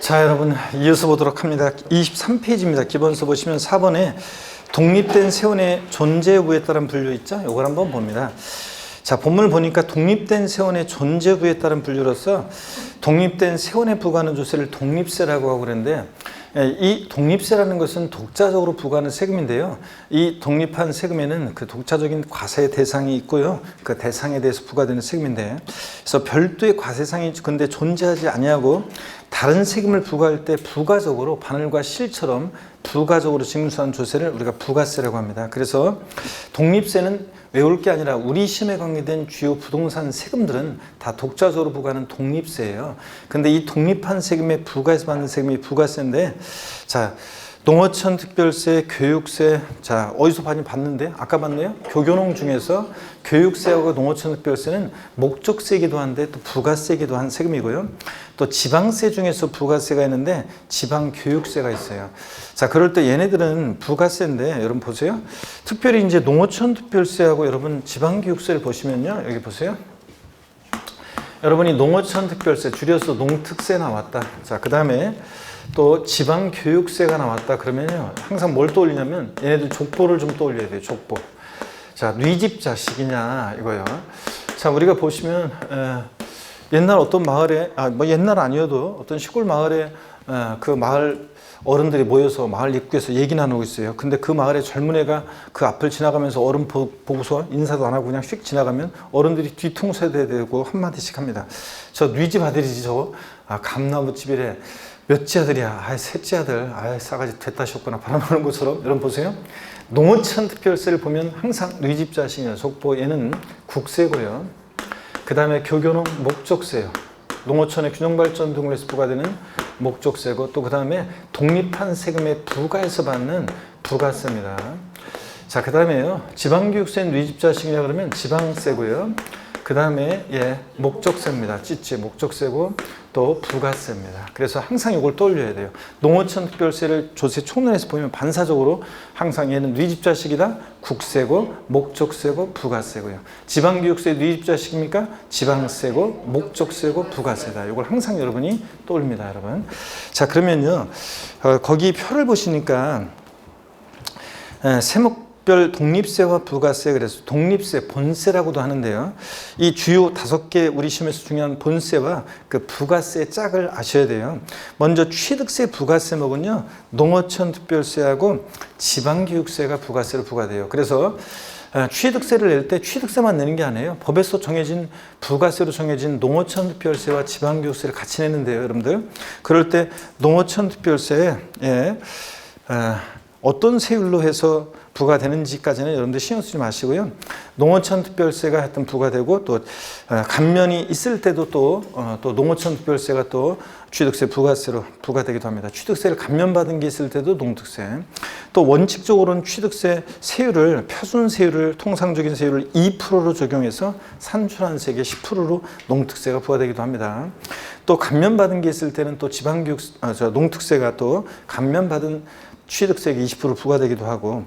자, 여러분 이어서 보도록 합니다. 23페이지입니다. 기본서 보시면 4번에 독립된 세원의 존재 여부에 따른 분류 있죠? 이걸 한번 봅니다. 자, 본문을 보니까 독립된 세원의 존재 여부에 따른 분류로서 독립된 세원에 부과하는 조세를 독립세라고 하고 그러는데, 이 독립세라는 것은 독자적으로 부과하는 세금인데요. 이 독립한 세금에는 그 독자적인 과세 대상이 있고요. 그 대상에 대해서 부과되는 세금인데, 그래서 별도의 과세상이 근데 존재하지 아니하고 다른 세금을 부과할 때 부가적으로 바늘과 실처럼 부가적으로 징수한 조세를 우리가 부가세라고 합니다. 그래서 독립세는 외울 게 아니라 우리 시험에 관계된 주요 부동산 세금들은 다 독자적으로 부과하는 독립세예요. 근데 이 독립한 세금에 부과해서 받는 세금이 부가세인데, 자, 농어촌 특별세, 교육세, 자, 어디서 많이 봤는데? 아까 봤네요? 교교농 중에서 교육세하고 농어촌 특별세는 목적세이기도 한데 또 부가세이기도 한 세금이고요. 또 지방세 중에서 부가세가 있는데 지방교육세가 있어요. 자, 그럴 때 얘네들은 부가세인데, 여러분 보세요. 특별히 이제 농어촌 특별세하고 여러분 지방교육세를 보시면요. 여기 보세요. 여러분이 농어촌 특별세, 줄여서 농특세 나왔다. 자, 그 다음에 또 지방교육세가 나왔다 그러면요, 항상 뭘 떠올리냐면 얘네들 족보를 좀 떠올려야 돼요. 족보. 자, 뉘집 자식이냐 이거요. 자, 우리가 보시면 옛날 어떤 마을에, 뭐 옛날 아니어도 어떤 시골 마을에 그 마을 어른들이 모여서 마을 입구에서 얘기 나누고 있어요. 근데 그 마을에 젊은 애가 그 앞을 지나가면서 어른 보고서 인사도 안 하고 그냥 휙 지나가면 어른들이 뒤통수에 대고 한마디씩 합니다. 저 뉘집 아들이지 저. 감나무집이래. 몇째 아들이야? 셋째 아들. 싸가지 됐다 셨구나. 바라보는 것처럼. 여러분 보세요. 농어촌 특별세를 보면 항상 뉘집 자식이냐 속보, 얘는 국세고요. 그 다음에 교교농 목적세요. 농어촌의 균형발전 등을 해서 부과되는 목적세고, 또 그 다음에 독립한 세금에 부과해서 받는 부가세입니다. 자, 그 다음에요, 지방교육세는 뉘집 자식이냐 그러면 지방세고요. 그 다음에 목적세입니다. 찌찌 목적세고 또 부가세입니다. 그래서 항상 이걸 떠올려야 돼요. 농어촌 특별세를 조세 총론에서 보면 반사적으로 항상 얘는 뉘집 자식이다, 국세고 목적세고 부가세고요. 지방교육세 뉘집 자식입니까? 지방세고 목적세고 부가세다. 이걸 항상 여러분이 떠올립니다, 여러분. 자, 그러면요, 거기 표를 보시니까 세목 별 독립세와 부가세, 그래서 독립세, 본세라고도 하는데요. 이 주요 5개 우리 시험에서 중요한 본세와 그 부가세 짝을 아셔야 돼요. 먼저 취득세, 부가세목은요, 농어촌 특별세하고 지방교육세가 부가세로 부과돼요. 그래서 취득세를 낼 때 취득세만 내는 게 아니에요. 법에서 정해진 부가세로 정해진 농어촌 특별세와 지방교육세를 같이 내는데요, 여러분들. 그럴 때 농어촌 특별세에 어떤 세율로 해서 부과되는지까지는 여러분들 신경 쓰지 마시고요. 농어촌 특별세가 하여튼 부과되고, 또 감면이 있을 때도 또 농어촌 특별세가 또 취득세, 부가세로 부과되기도 합니다. 취득세를 감면받은 게 있을 때도 농특세. 또 원칙적으로는 취득세 세율을, 표준세율을, 통상적인 세율을 2%로 적용해서 산출한세계 10%로 농특세가 부과되기도 합니다. 또 감면받은 게 있을 때는 또 농특세가 또 감면받은 취득세가 20% 부과되기도 하고,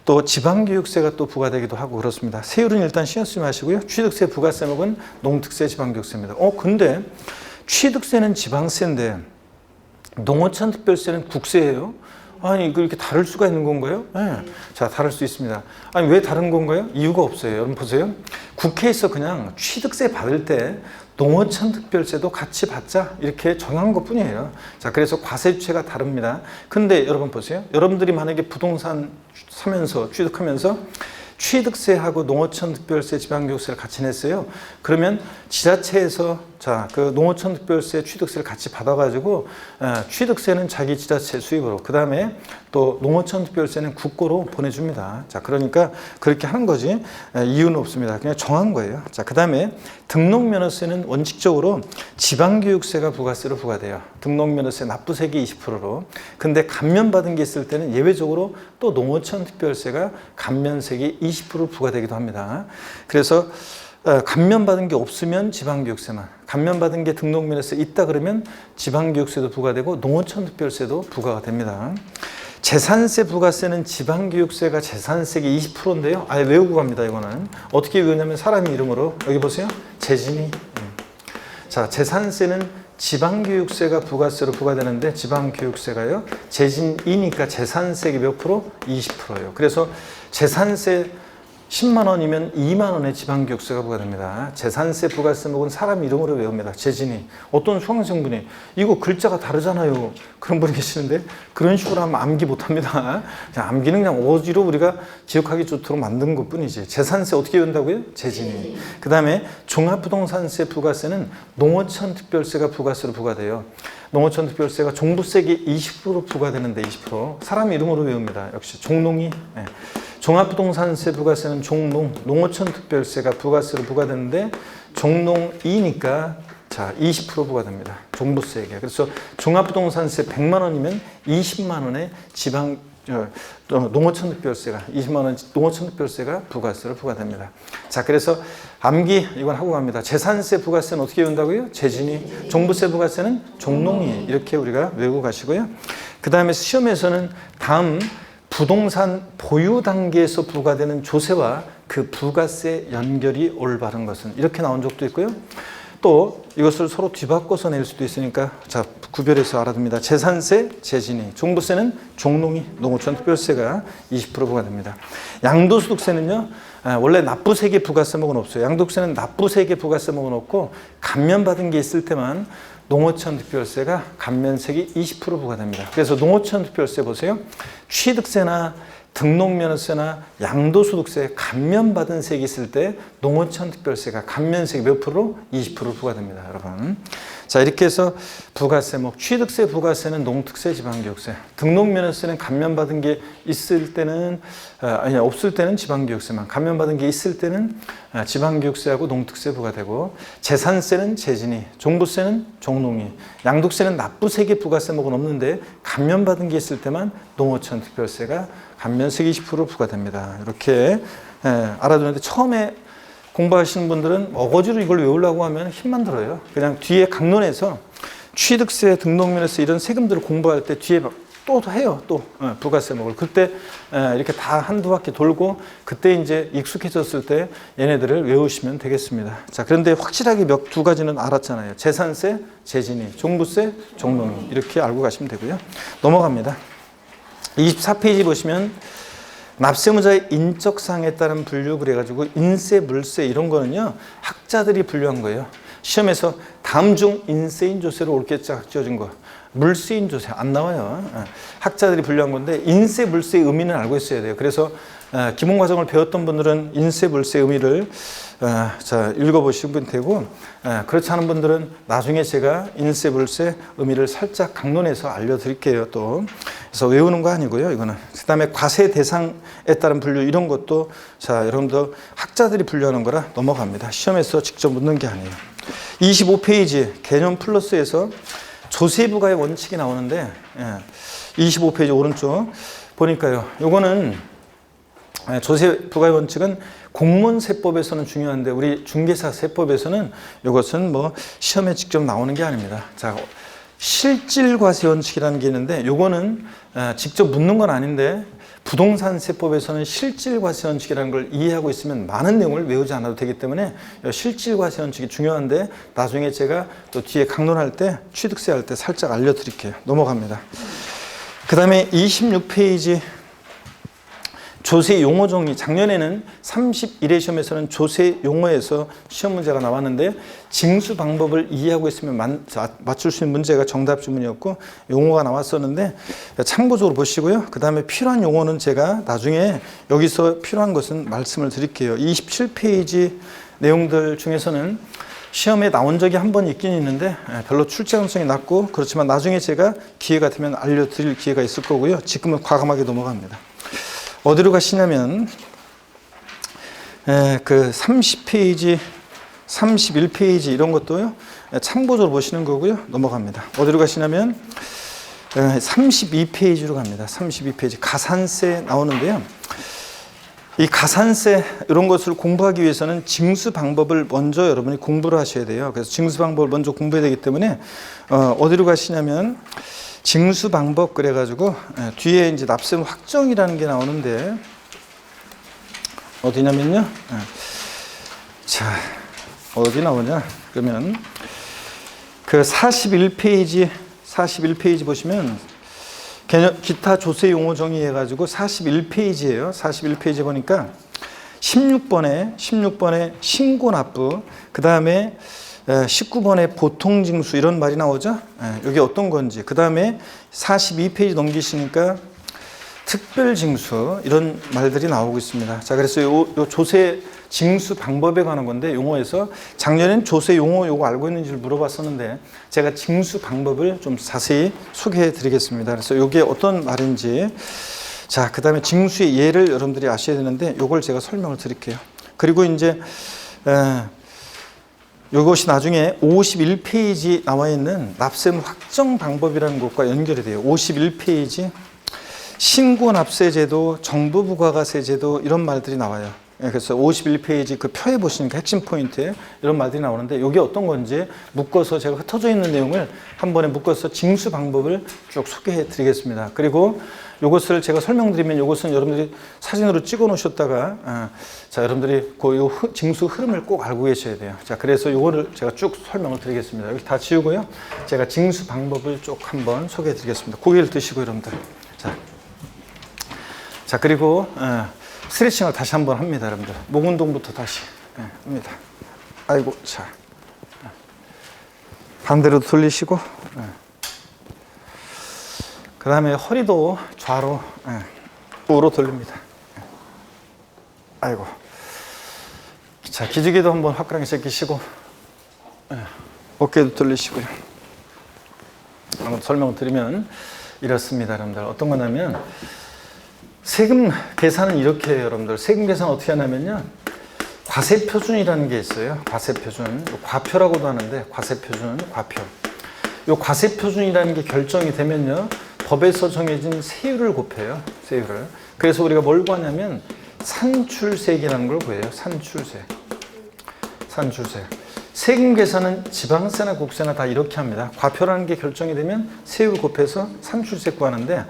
또 지방교육세가 또 부과되기도 하고 그렇습니다. 세율은 일단 신경 쓰지 마시고요. 취득세, 부가세목은 농특세, 지방교육세입니다. 근데 취득세는 지방세인데 농어촌 특별세는 국세예요. 아니, 이거 이렇게 다를 수가 있는 건가요? 네. 자, 다를 수 있습니다. 아니, 왜 다른 건가요? 이유가 없어요. 여러분 보세요. 국회에서 그냥 취득세 받을 때 농어촌 특별세도 같이 받자 이렇게 정한 것 뿐이에요. 자, 그래서 과세 주체가 다릅니다. 근데 여러분 보세요. 여러분들이 만약에 부동산 사면서 취득하면서 취득세하고 농어촌 특별세, 지방교육세를 같이 냈어요. 그러면 지자체에서 그 농어촌 특별세, 취득세를 같이 받아가지고 취득세는 자기 지자체 수입으로, 그 다음에 또 농어촌 특별세는 국고로 보내줍니다. 자, 그러니까 그렇게 하는 거지 이유는 없습니다. 그냥 정한 거예요. 자, 그 다음에 등록면허세는 원칙적으로 지방교육세가 부가세로 부과돼요. 등록면허세 납부세기 20%로. 근데 감면받은 게 있을 때는 예외적으로 또 농어촌 특별세가 감면세기 20% 부과되기도 합니다. 그래서 감면받은 게 없으면 지방교육세만, 감면받은 게 등록면허세 있다 그러면 지방교육세도 부과되고 농어촌 특별세도 부과가 됩니다. 재산세, 부가세는 지방교육세가 재산세기 20%인데요. 아예 외우고 갑니다. 이거는 어떻게 외우냐면 사람 이름으로, 여기 보세요. 재진이. 자, 재산세는 지방교육세가 부가세로 부과되는데 지방교육세가요. 재진이니까 재산세가 몇 프로? 20%예요. 그래서 재산세 10만 원이면 2만 원의 지방교육세가 부과됩니다. 재산세 부가세목은 사람 이름으로 외웁니다. 재진이. 어떤 수강생분이 이거 글자가 다르잖아요. 그런 분이 계시는데 그런 식으로 하면 암기 못합니다. 그냥 암기는 그냥 어지로 우리가 기억하기 좋도록 만든 것뿐이지. 재산세 어떻게 외운다고요? 재진이. 그 다음에 종합부동산세 부가세는 농어촌 특별세가 부가세로 부과돼요. 농어촌 특별세가 종부세기 20% 부과되는데 20% 사람 이름으로 외웁니다. 역시 종농이. 네. 종합부동산세 부가세는 종농, 농어촌 특별세가 부가세로 부과되는데 종농이니까 자 20% 부과됩니다. 종부세에게. 그래서 종합부동산세 100만 원이면 20만 원의 지방 농어촌 특별세가 20만 원 농어촌 특별세가 부가세로 부과됩니다. 자 그래서 암기 이건 하고 갑니다. 재산세 부가세는 어떻게 외운다고요? 재진이. 종부세 부가세는 종농이. 이렇게 우리가 외우고 가시고요. 그 다음에 시험에서는 다음 부동산 보유 단계에서 부과되는 조세와 그 부가세 연결이 올바른 것은 이렇게 나온 적도 있고요. 또 이것을 서로 뒤바꿔서 낼 수도 있으니까 자 구별해서 알아둡니다. 재산세, 재진이, 종부세는 종농이, 농어촌 특별세가 20% 부과됩니다. 양도소득세는요. 원래 납부세계 부가세목은 없어요. 양도세는 납부세계 부가세목은 없고 감면받은 게 있을 때만 농어촌 특별세가 감면세기 20% 부과됩니다. 그래서 농어촌 특별세 보세요. 취득세나 등록면허세나 양도소득세 감면받은 세액이 있을 때 농어촌 특별세가 감면세기 몇 프로? 20% 부과됩니다. 여러분. 자 이렇게 해서 부가세목 취득세 부가세는 농특세 지방교육세 등록면허세는 감면받은 게 있을 때는 아니 없을 때는 지방교육세만 감면받은 게 있을 때는 지방교육세하고 농특세 부과되고 재산세는 재진이 종부세는 종농이 양도세는 납부세계 부가세목은 없는데 감면받은 게 있을 때만 농어촌 특별세가 감면세계 20% 부과됩니다. 이렇게 알아두는데 처음에 공부하시는 분들은 어거지로 이걸 외우려고 하면 힘만 들어요. 그냥 뒤에 강론에서 취득세, 등록면허세 이런 세금들을 공부할 때 뒤에 또 해요. 또 부가세목을. 그때 이렇게 다 한두 바퀴 돌고 그때 이제 익숙해졌을 때 얘네들을 외우시면 되겠습니다. 자, 그런데 확실하게 두 가지는 알았잖아요. 재산세, 재진이, 종부세, 종농이 이렇게 알고 가시면 되고요. 넘어갑니다. 24페이지 보시면 납세무자의 인적사항에 따른 분류 그래가지고 인세, 물세 이런 거는요 학자들이 분류한 거예요. 시험에서 다음 중 인세인 조세로 옳게 짝 지어진 거 물세인 조세 안 나와요. 학자들이 분류한 건데 인세, 물세의 의미는 알고 있어야 돼요. 그래서 기본 과정을 배웠던 분들은 인세, 물세 의미를 자 읽어보시면 되고 그렇지 않은 분들은 나중에 제가 인세, 물세 의미를 살짝 강론해서 알려드릴게요. 또 그래서 외우는 거 아니고요. 이거는 그 다음에 과세 대상에 따른 분류 이런 것도 자 여러분들 학자들이 분류하는 거라 넘어갑니다. 시험에서 직접 묻는 게 아니에요. 25페이지 개념 플러스에서 조세부과의 원칙이 나오는데 25페이지 오른쪽 보니까요. 요거는 조세부과의 원칙은 공무원세법에서는 중요한데 우리 중개사세법에서는 이것은 뭐 시험에 직접 나오는 게 아닙니다. 자, 실질과세 원칙이라는 게 있는데 요거는 직접 묻는 건 아닌데 부동산세법에서는 실질과세 원칙이라는 걸 이해하고 있으면 많은 내용을 외우지 않아도 되기 때문에 실질과세 원칙이 중요한데 나중에 제가 또 뒤에 강론할 때 취득세 할 때 살짝 알려드릴게요. 넘어갑니다. 그 다음에 26페이지 조세 용어 정의 작년에는 31회 시험에서는 조세 용어에서 시험 문제가 나왔는데 징수 방법을 이해하고 있으면 맞출 수 있는 문제가 정답 주문이었고 용어가 나왔었는데 참고적으로 보시고요. 그 다음에 필요한 용어는 제가 나중에 여기서 필요한 것은 말씀을 드릴게요. 27페이지 내용들 중에서는 시험에 나온 적이 한 번 있긴 있는데 별로 출제 가능성이 낮고 그렇지만 나중에 제가 기회가 되면 알려드릴 기회가 있을 거고요. 지금은 과감하게 넘어갑니다. 어디로 가시냐면 그 30페이지, 31페이지 이런 것도요. 참고적으로 보시는 거고요. 넘어갑니다. 어디로 가시냐면 32페이지로 갑니다. 32페이지 가산세 나오는데요. 이 가산세 이런 것을 공부하기 위해서는 징수 방법을 먼저 여러분이 공부를 하셔야 돼요. 그래서 징수 방법을 먼저 공부해야 되기 때문에 어디로 가시냐면 징수 방법 그래가지고 뒤에 이제 납세무 확정이라는 게 나오는데 어디냐면요. 자 어디 나오냐? 그러면 그 41페이지 보시면 기타 조세 용어 정의 해가지고 41페이지예요. 41페이지 보니까 16번에 신고납부, 그 다음에 19번에 보통징수 이런 말이 나오죠. 이게 어떤 건지. 그 다음에 42페이지 넘기시니까 특별징수 이런 말들이 나오고 있습니다. 자, 그래서 요 조세 징수 방법에 관한 건데, 용어에서 작년엔 조세 용어 요거 알고 있는지를 물어봤었는데 제가 징수 방법을 좀 자세히 소개해 드리겠습니다. 그래서 이게 어떤 말인지, 자, 그 다음에 징수의 예를 여러분들이 아셔야 되는데 요걸 제가 설명을 드릴게요. 그리고 이제 이것이 나중에 51페이지 나와 있는 납세무 확정 방법이라는 것과 연결이 돼요. 51페이지 신고납세제도, 정부부가가세제도 이런 말들이 나와요. 그래서 51페이지 그 표에 보시니까 핵심 포인트에 이런 말들이 나오는데, 이게 어떤 건지 묶어서 제가 흩어져 있는 내용을 한 번에 묶어서 징수 방법을 쭉 소개해 드리겠습니다. 그리고 이것을 제가 설명드리면 이것은 여러분들이 사진으로 찍어 놓으셨다가 자, 여러분들이 그 징수 흐름을 꼭 알고 계셔야 돼요. 자, 그래서 이거를 제가 쭉 설명을 드리겠습니다. 여기 다 지우고요. 제가 징수 방법을 쭉 한번 소개해 드리겠습니다. 고개를 드시고 여러분들. 자, 그리고 스트레칭을 다시 한번 합니다, 여러분들. 목 운동부터 다시 합니다. 아이고, 자, 반대로 돌리시고, 그 다음에 허리도 좌로, 우로 돌립니다. 아이고, 자, 기지개도 한번 화끈하게 제끼시고, 어깨도 돌리시고요. 한번 설명을 드리면 이렇습니다, 여러분들. 어떤 거냐면, 세금 계산은 이렇게 해요, 여러분들. 세금 계산 어떻게 하냐면요, 과세표준이라는 게 있어요. 과세표준, 과표라고도 하는데 과세표준, 과표. 이 과세표준이라는 게 결정이 되면요, 법에서 정해진 세율을 곱해요. 세율을. 그래서 우리가 뭘 구하냐면 산출세액이라는 걸 구해요. 산출세. 세금 계산은 지방세나 국세나 다 이렇게 합니다. 과표라는 게 결정이 되면 세율 곱해서 산출세 구하는데,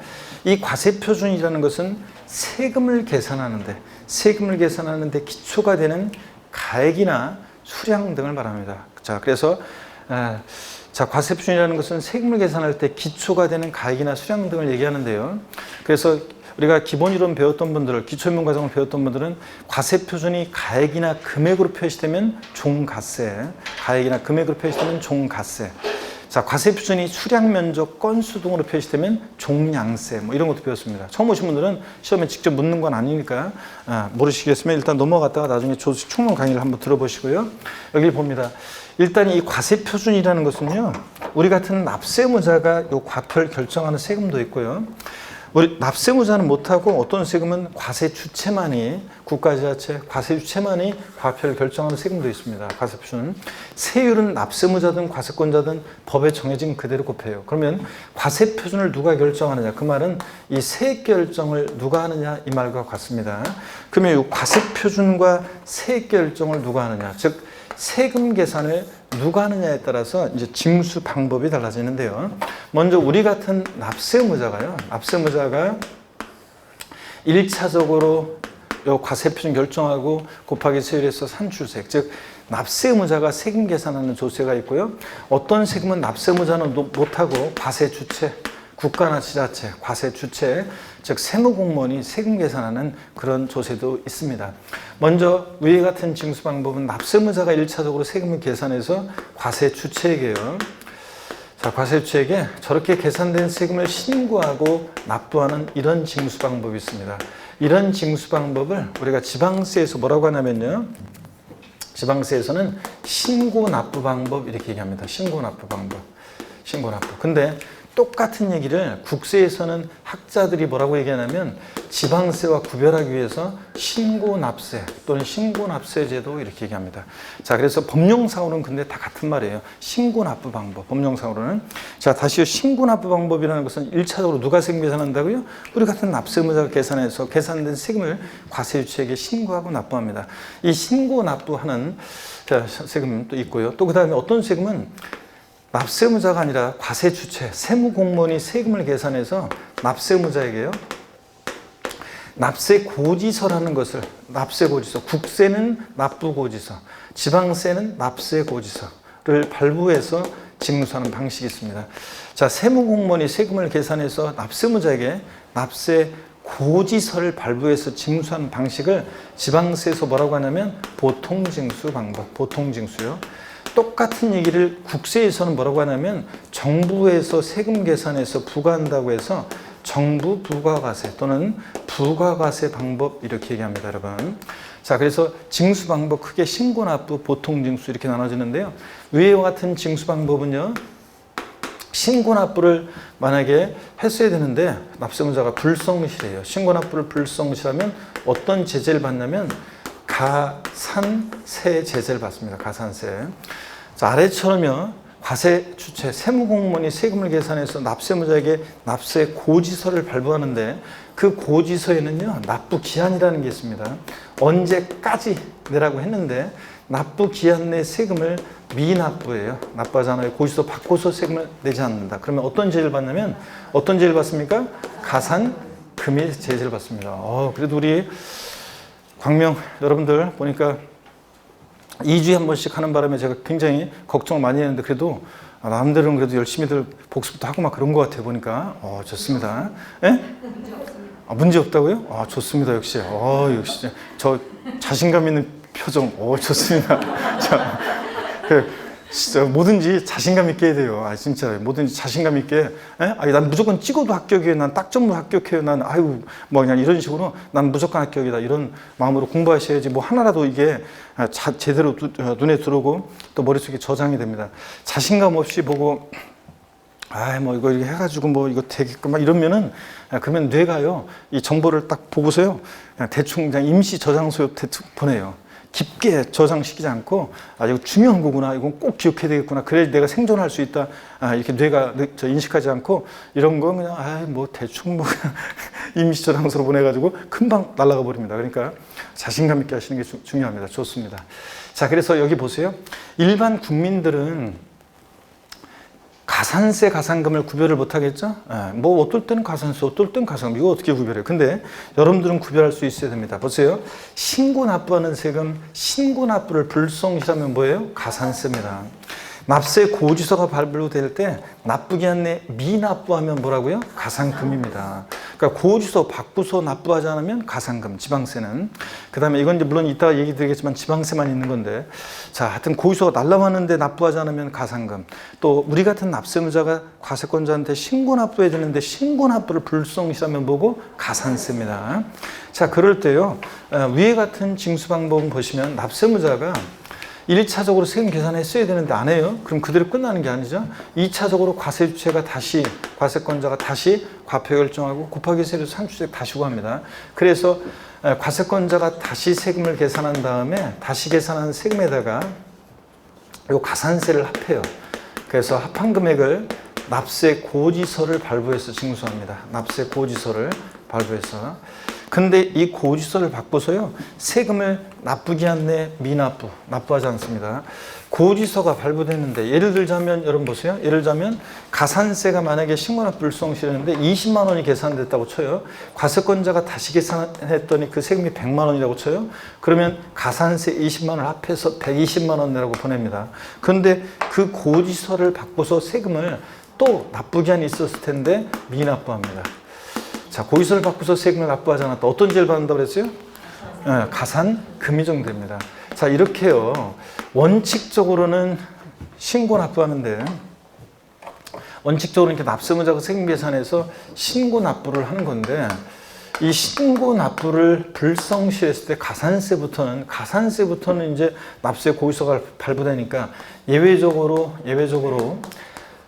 이 과세표준이라는 것은 세금을 계산하는데 기초가 되는 가액이나 수량 등을 말합니다. 자, 그래서 자, 과세표준이라는 것은 세금을 계산할 때 기초가 되는 가액이나 수량 등을 얘기하는데요. 그래서 우리가 기본이론 배웠던 분들, 기초인문 과정을 배웠던 분들은 과세표준이 가액이나 금액으로 표시되면 종가세, 가액이나 금액으로 표시되면 종가세. 자, 과세표준이 수량, 면적, 건수 등으로 표시되면 종량세, 뭐 이런 것도 배웠습니다. 처음 오신 분들은 시험에 직접 묻는 건 아니니까 모르시겠으면 일단 넘어갔다가 나중에 조세 총론 강의를 한번 들어보시고요. 여기 봅니다. 일단 이 과세표준이라는 것은요, 우리 같은 납세무자가 이 과표를 결정하는 세금도 있고요. 우리 납세무자는 못하고 어떤 세금은 과세주체만이, 국가지자체, 과세주체만이 과표를 결정하는 세금도 있습니다. 과세표준. 세율은 납세무자든 과세권자든 법에 정해진 그대로 곱해요. 그러면 과세표준을 누가 결정하느냐? 그 말은 이 세액 결정을 누가 하느냐? 이 말과 같습니다. 그러면 이 과세표준과 세액 결정을 누가 하느냐? 즉 세금 계산을 누가 하느냐에 따라서 이제 징수 방법이 달라지는데요. 먼저 우리 같은 납세무자가 1차적으로 요 과세표준 결정하고 곱하기 세율에서 산출세액, 즉 납세무자가 세금 계산하는 조세가 있고요. 어떤 세금은 납세무자는 못하고 과세주체, 국가나 지자체, 과세주체, 즉 세무공무원이 세금 계산하는 그런 조세도 있습니다. 먼저 위에 같은 징수 방법은 납세무자가 1차적으로 세금을 계산해서 과세주체에게요. 자, 과세주체에게 저렇게 계산된 세금을 신고하고 납부하는 이런 징수 방법이 있습니다. 이런 징수 방법을 우리가 지방세에서 뭐라고 하냐면요, 지방세에서는 신고납부 방법 이렇게 얘기합니다. 신고납부 방법. 근데 똑같은 얘기를 국세에서는 학자들이 뭐라고 얘기하냐면 지방세와 구별하기 위해서 신고납세 또는 신고납세제도 이렇게 얘기합니다. 자, 그래서 법령상으로는 근데 다 같은 말이에요. 신고납부 방법, 법령상으로는. 자, 다시 신고납부 방법이라는 것은 1차적으로 누가 세금 계산한다고요? 우리 같은 납세무자가 계산해서 계산된 세금을 과세주체에게 신고하고 납부합니다. 이 신고납부하는 세금도 있고요. 또 그 다음에 어떤 세금은 납세무자가 아니라 과세주체, 세무공무원이 세금을 계산해서 납세무자에게요, 납세고지서라는 것을, 납세고지서, 국세는 납부고지서, 지방세는 납세고지서를 발부해서 징수하는 방식이 있습니다. 자, 세무공무원이 세금을 계산해서 납세무자에게 납세 고지서를 발부해서 징수하는 방식을 지방세에서 뭐라고 하냐면 보통징수 방법, 보통징수요. 똑같은 얘기를 국세에서는 뭐라고 하냐면 정부에서 세금 계산해서 부과한다고 해서 정부 부과과세 또는 부과과세 방법 이렇게 얘기합니다, 여러분. 자, 그래서 징수 방법 크게 신고납부, 보통징수 이렇게 나눠지는데요. 위와 같은 징수 방법은요. 신고납부를 만약에 했어야 되는데 납세무자가 불성실해요. 신고납부를 불성실하면 어떤 제재를 받냐면 가산세 제재를 받습니다. 가산세. 자, 아래처럼요. 과세 주체 세무공무원이 세금을 계산해서 납세무자에게 납세 고지서를 발부하는데 그 고지서에는요. 납부 기한이라는 게 있습니다. 언제까지 내라고 했는데 납부 기한 내 세금을 미납부예요. 납부하잖아요. 고지서 받고서 세금을 내지 않는다. 그러면 어떤 제재를 받냐면 어떤 제재를 받습니까? 가산금의 제재를 받습니다. 그래도 우리 광명 여러분들 보니까 2주에 한 번씩 하는 바람에 제가 굉장히 걱정을 많이 했는데 그래도 남들은 그래도 열심히들 복습도 하고 막 그런 것 같아요. 보니까 좋습니다. 예? 문제 없다고요? 좋습니다. 역시 역시 저 자신감 있는 표정. 좋습니다. 자, 진짜 뭐든지 자신감 있게 해야 돼요. 진짜 뭐든지 자신감 있게. 난 무조건 찍어도 합격이에요. 난 딱 전부 합격해요. 난 뭐 그냥 이런 식으로 난 무조건 합격이다. 이런 마음으로 공부하셔야지 뭐 하나라도 이게 제대로 눈에 들어오고 또 머릿속에 저장이 됩니다. 자신감 없이 보고 뭐 이거 이렇게 해가지고 뭐 이거 되겠구만 막 이러면은 그러면 뇌가요 이 정보를 딱 보고서요 그냥 대충 그냥 임시 저장소에 대충 보내요. 깊게 저장시키지 않고 이거 중요한 거구나, 이건 꼭 기억해야 되겠구나, 그래야 내가 생존할 수 있다, 이렇게 뇌가 인식하지 않고 이런 거 그냥 뭐 대충 뭐 임시 저장소로 보내가지고 금방 날아가 버립니다. 그러니까 자신감 있게 하시는 게 중요합니다. 좋습니다. 자, 그래서 여기 보세요. 일반 국민들은 가산세, 가산금을 구별을 못 하겠죠? 뭐 어떨 때는 가산세, 어떨 때는 가산금, 이거 어떻게 구별해요? 근데 여러분들은 구별할 수 있어야 됩니다. 보세요. 신고납부하는 세금, 신고납부를 불성실하면 뭐예요? 가산세입니다. 납세 고지서가 발부될 때 납부기한 내 미납부하면 뭐라고요? 가산금입니다. 그러니까 고지서 받고서 납부하지 않으면 가산금, 지방세는. 그 다음에 이건 이제 물론 이따가 얘기 드리겠지만 지방세만 있는 건데, 자, 하여튼 고지서가 날라왔는데 납부하지 않으면 가산금. 또 우리 같은 납세무자가 과세권자한테 신고납부해야 되는데 신고납부를 불성실하면 뭐고? 가산세입니다. 자, 그럴 때요, 위에 같은 징수 방법은 보시면 납세무자가 1차적으로 세금 계산했어야 되는데 안 해요. 그럼 그대로 끝나는 게 아니죠. 2차적으로 과세주체가 다시, 과세권자가 다시 과표 결정하고 곱하기 세로 산출세 다시 구합니다. 그래서 과세권자가 다시 세금을 계산한 다음에 다시 계산한 세금에다가 요 가산세를 합해요. 그래서 합한 금액을 납세 고지서를 발부해서 징수합니다. 납세 고지서를 발부해서. 근데 이 고지서를 받고서요, 세금을 납부기한 내 미납부, 납부하지 않습니다. 고지서가 발부됐는데, 예를 들자면, 여러분 보세요. 예를 들자면, 가산세가 만약에 신고납부 불성실했는데 20만 원이 계산됐다고 쳐요. 과세권자가 다시 계산했더니 그 세금이 100만 원이라고 쳐요. 그러면 가산세 20만 원을 합해서 120만 원 내라고 보냅니다. 그런데 그 고지서를 받고서 세금을 또 납부기한이 있었을 텐데 미납부합니다. 자, 고지서를 받고서 세금을 납부하지 않았다. 어떤 죄를 받는다고 그랬어요? 가산금이 정도입니다. 자, 이렇게요. 원칙적으로는 신고 납부하는데, 원칙적으로 이렇게 납세무자가 세금 계산해서 신고 납부를 하는 건데, 이 신고 납부를 불성실했을 때 가산세부터는 이제 납세 고지서가 발부되니까 예외적으로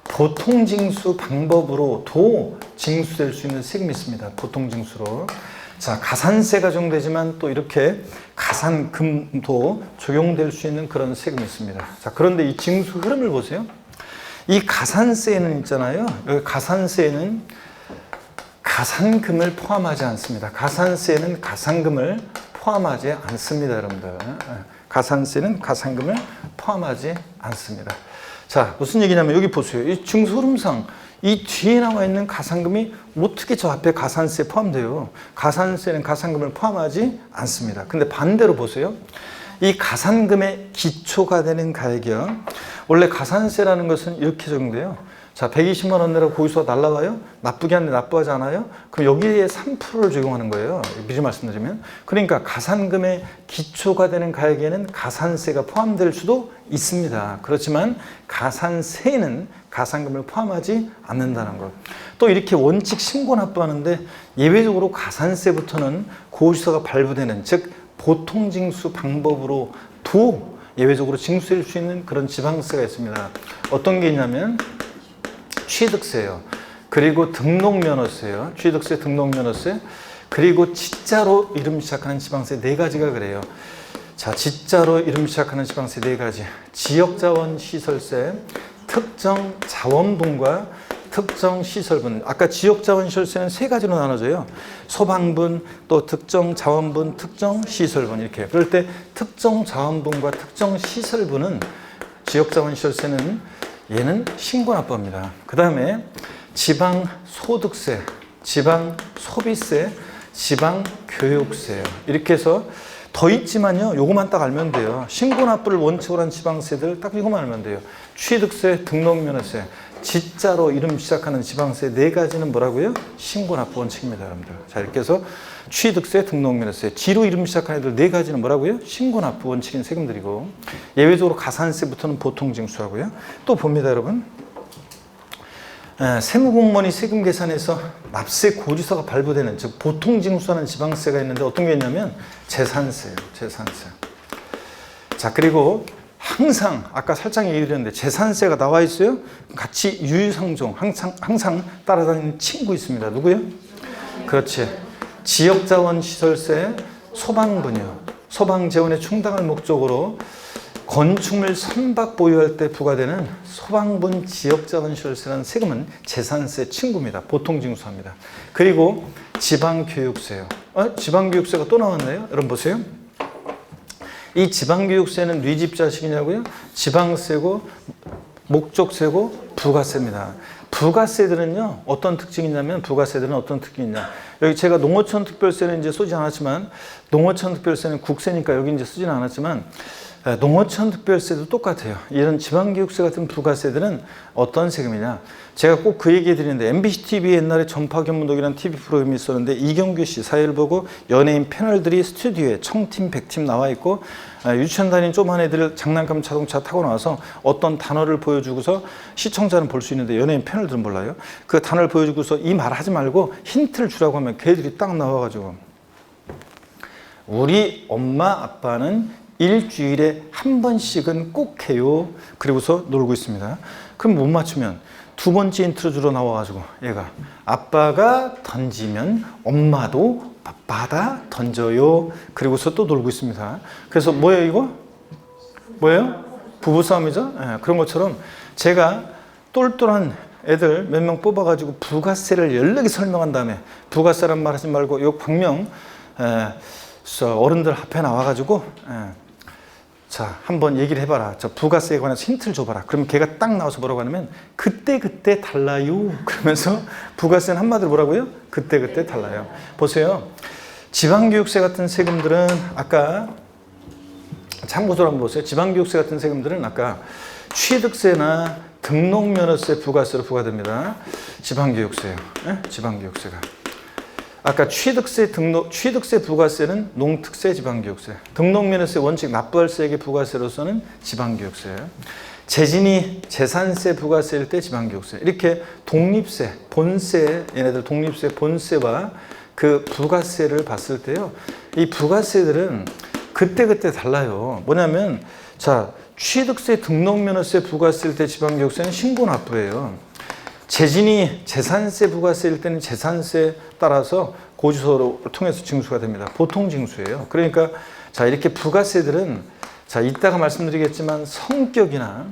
보통징수 방법으로도 징수될 수 있는 세금이 있습니다. 보통징수로. 자, 가산세가 적용되지만 또 이렇게 가산금도 적용될 수 있는 그런 세금이 있습니다. 자, 그런데 이 징수 흐름을 보세요. 이 가산세는 있잖아요. 여기 가산세는 가산금을 포함하지 않습니다. 가산세는 가산금을 포함하지 않습니다, 여러분들. 가산세는 가산금을 포함하지 않습니다. 자, 무슨 얘기냐면 여기 보세요. 이 징수 흐름상 이 뒤에 나와 있는 가산금이 어떻게 저 앞에 가산세에 포함돼요? 가산세는 가산금을 포함하지 않습니다. 근데 반대로 보세요. 이 가산금의 기초가 되는 가액이요. 원래 가산세라는 것은 이렇게 적용돼요. 자, 120만 원 내라고 고지서가 날라와요? 나쁘게 하는데 나쁘하지 않아요? 그럼 여기에 3%를 적용하는 거예요. 미리 말씀드리면. 그러니까 가산금의 기초가 되는 가액에는 가산세가 포함될 수도 있습니다. 그렇지만 가산세는 가산금을 포함하지 않는다는 것. 또 이렇게 원칙 신고 납부하는데 예외적으로 가산세부터는 고지서가 발부되는, 즉 보통징수 방법으로도 예외적으로 징수할 수 있는 그런 지방세가 있습니다. 어떤 게 있냐면 취득세요. 그리고 등록면허세요. 취득세, 등록면허세. 그리고 지자로 이름 시작하는 지방세 4가지가 그래요. 자, 지자로 이름 시작하는 지방세 4가지. 지역자원시설세, 특정자원분과 특정시설분. 아까 지역자원시설세는 3가지로 나눠져요. 소방분, 또 특정자원분, 특정시설분 이렇게. 그럴 때 특정자원분과 특정시설분은 지역자원시설세는 얘는 신고납부입니다. 그 다음에 지방소득세, 지방소비세, 지방교육세요. 이렇게 해서 더 있지만요. 요거만 딱 알면 돼요. 신고납부를 원칙으로 한 지방세들 딱 이거만 알면 돼요. 취득세, 등록면허세, 지자로 이름 시작하는 지방세 4가지는 뭐라고요? 신고납부 원칙입니다, 여러분들. 자, 이렇게 해서 취득세, 등록면허세, 지로 이름 시작하는 애들 4가지는 뭐라고요? 신고납부 원칙인 세금들이고, 예외적으로 가산세부터는 보통징수하고요. 또 봅니다, 여러분. 세무공무원이 세금 계산에서 납세 고지서가 발부되는, 즉 보통징수하는 지방세가 있는데 어떤 게 있냐면 재산세예요. 재산세. 자, 그리고 항상 아까 살짝 얘기드렸는데 재산세가 나와 있어요. 같이 유유상종 항상 따라다니는 친구 있습니다. 누구요? 그렇지. 지역자원시설세, 소방분이요. 소방재원에 충당할 목적으로 건축물 선박 보유할 때 부과되는 소방분 지역자원시설세라는 세금은 재산세 친구입니다. 보통징수합니다. 그리고 지방교육세요. 지방교육세가 또 나왔네요. 여러분 보세요. 이 지방교육세는 네 집 자식이냐고요? 지방세고 목적세고 부가세입니다. 부가세들은요, 어떤 특징이 있냐면, 부가세들은 어떤 특징이 있냐. 여기 제가 농어촌 특별세는 이제 쓰지 않았지만, 농어촌 특별세는 국세니까 여기 이제 쓰지는 않았지만, 농어촌 특별세도 똑같아요. 이런 지방교육세 같은 부가세들은 어떤 세금이냐. 제가 꼭 그 얘기 해드리는데, MBC TV 옛날에 전파견문독이라는 TV 프로그램이 있었는데, 이경규 씨 사회를 보고 연예인 패널들이 스튜디오에 청팀, 백팀 나와 있고, 유치원 다니는 조그만 애들 장난감 자동차 타고 나와서 어떤 단어를 보여주고서 시청자는 볼 수 있는데 연예인 패널들은 몰라요. 그 단어를 보여주고서 이 말 하지 말고 힌트를 주라고 하면 걔들이 딱 나와가지고, 우리 엄마 아빠는 일주일에 한 번씩은 꼭 해요. 그리고서 놀고 있습니다. 그럼 못 맞추면 2번째 힌트로 주로 나와가지고 얘가 아빠가 던지면 엄마도 받아 던져요. 그리고서 또 놀고 있습니다. 그래서 뭐예요 이거? 뭐예요? 부부싸움이죠? 네, 그런 것처럼 제가 똘똘한 애들 몇 명 뽑아가지고 부가세를 연락이 설명한 다음에, 부가세란 말 하지 말고 요 광명 어른들 앞에 나와가지고 자, 한번 얘기를 해봐라. 저 부가세에 관해서 힌트를 줘봐라. 그러면 걔가 딱 나와서 뭐라고 하냐면 그때 달라요. 그러면서 부가세는 한마디로 뭐라고요? 그때 달라요. 보세요. 지방교육세 같은 세금들은 아까 참고서로 한번 보세요. 지방교육세 같은 세금들은 아까 취득세나 등록면허세 부가세로 부과됩니다. 지방교육세요. 네? 지방교육세가. 아까 취득세 부가세는 농특세, 지방교육세. 등록면허세 원칙 납부할 세액의 부가세로서는 지방교육세예요. 재진이 재산세 부가세일 때 지방교육세. 이렇게 독립세, 본세, 얘네들 독립세, 본세와 그 부가세를 봤을 때요. 이 부가세들은 그때 달라요. 뭐냐면, 자, 취득세, 등록면허세 부가세일 때 지방교육세는 신고납부예요. 재진이 재산세 부가세일 때는 재산세 따라서 고지서를 통해서 징수가 됩니다. 보통징수예요. 그러니까 자, 이렇게 부가세들은 자, 이따가 말씀드리겠지만 성격이나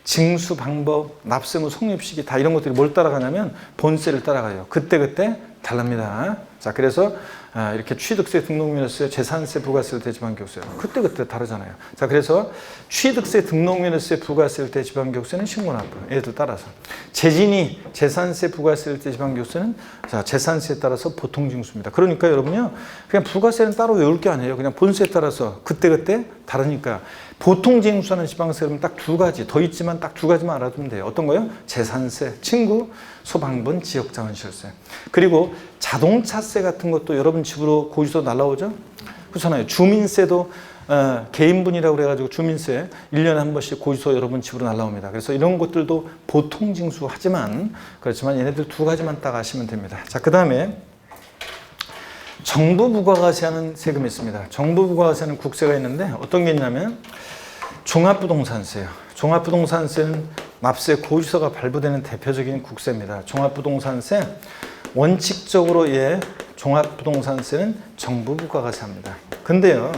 징수 방법, 납세무 성립시기 다 이런 것들이 뭘 따라가냐면 본세를 따라가요. 그때 다릅니다. 자, 그래서 이렇게 취득세, 등록면허세, 재산세, 부가세일 때, 지방교육세 그때 다르잖아요. 자, 그래서 취득세, 등록면허세, 부가세일 때 지방교육세는 신고납부. 얘들 따라서 재진이 재산세, 부가세일 때 지방교육세는 자, 재산세에 따라서 보통징수입니다. 그러니까 여러분요, 그냥 부가세는 따로 외울 게 아니에요. 그냥 본세에 따라서 그때 다르니까 보통징수하는 지방세는 딱 두 가지 더 있지만 딱 두 가지만 알아두면 돼요. 어떤 거요? 재산세, 친구, 소방분, 지역자원시설세. 그리고 자동차세 같은 것도 여러분 집으로 고지서 날라오죠? 그렇잖아요. 주민세도 개인분이라고 그래가지고 주민세 1년에 한 번씩 고지서 여러분 집으로 날라옵니다. 그래서 이런 것들도 보통징수하지만 그렇지만 얘네들 두 가지만 딱 아시면 됩니다. 자, 그 다음에 정부 부가가세하는 세금이 있습니다. 정부 부가가세하는 국세가 있는데 어떤 게 있냐면 종합부동산세요. 종합부동산세는 납세 고지서가 발부되는 대표적인 국세입니다. 종합부동산세 원칙적으로 종합부동산세는 정부 부가가세합니다. 근데요,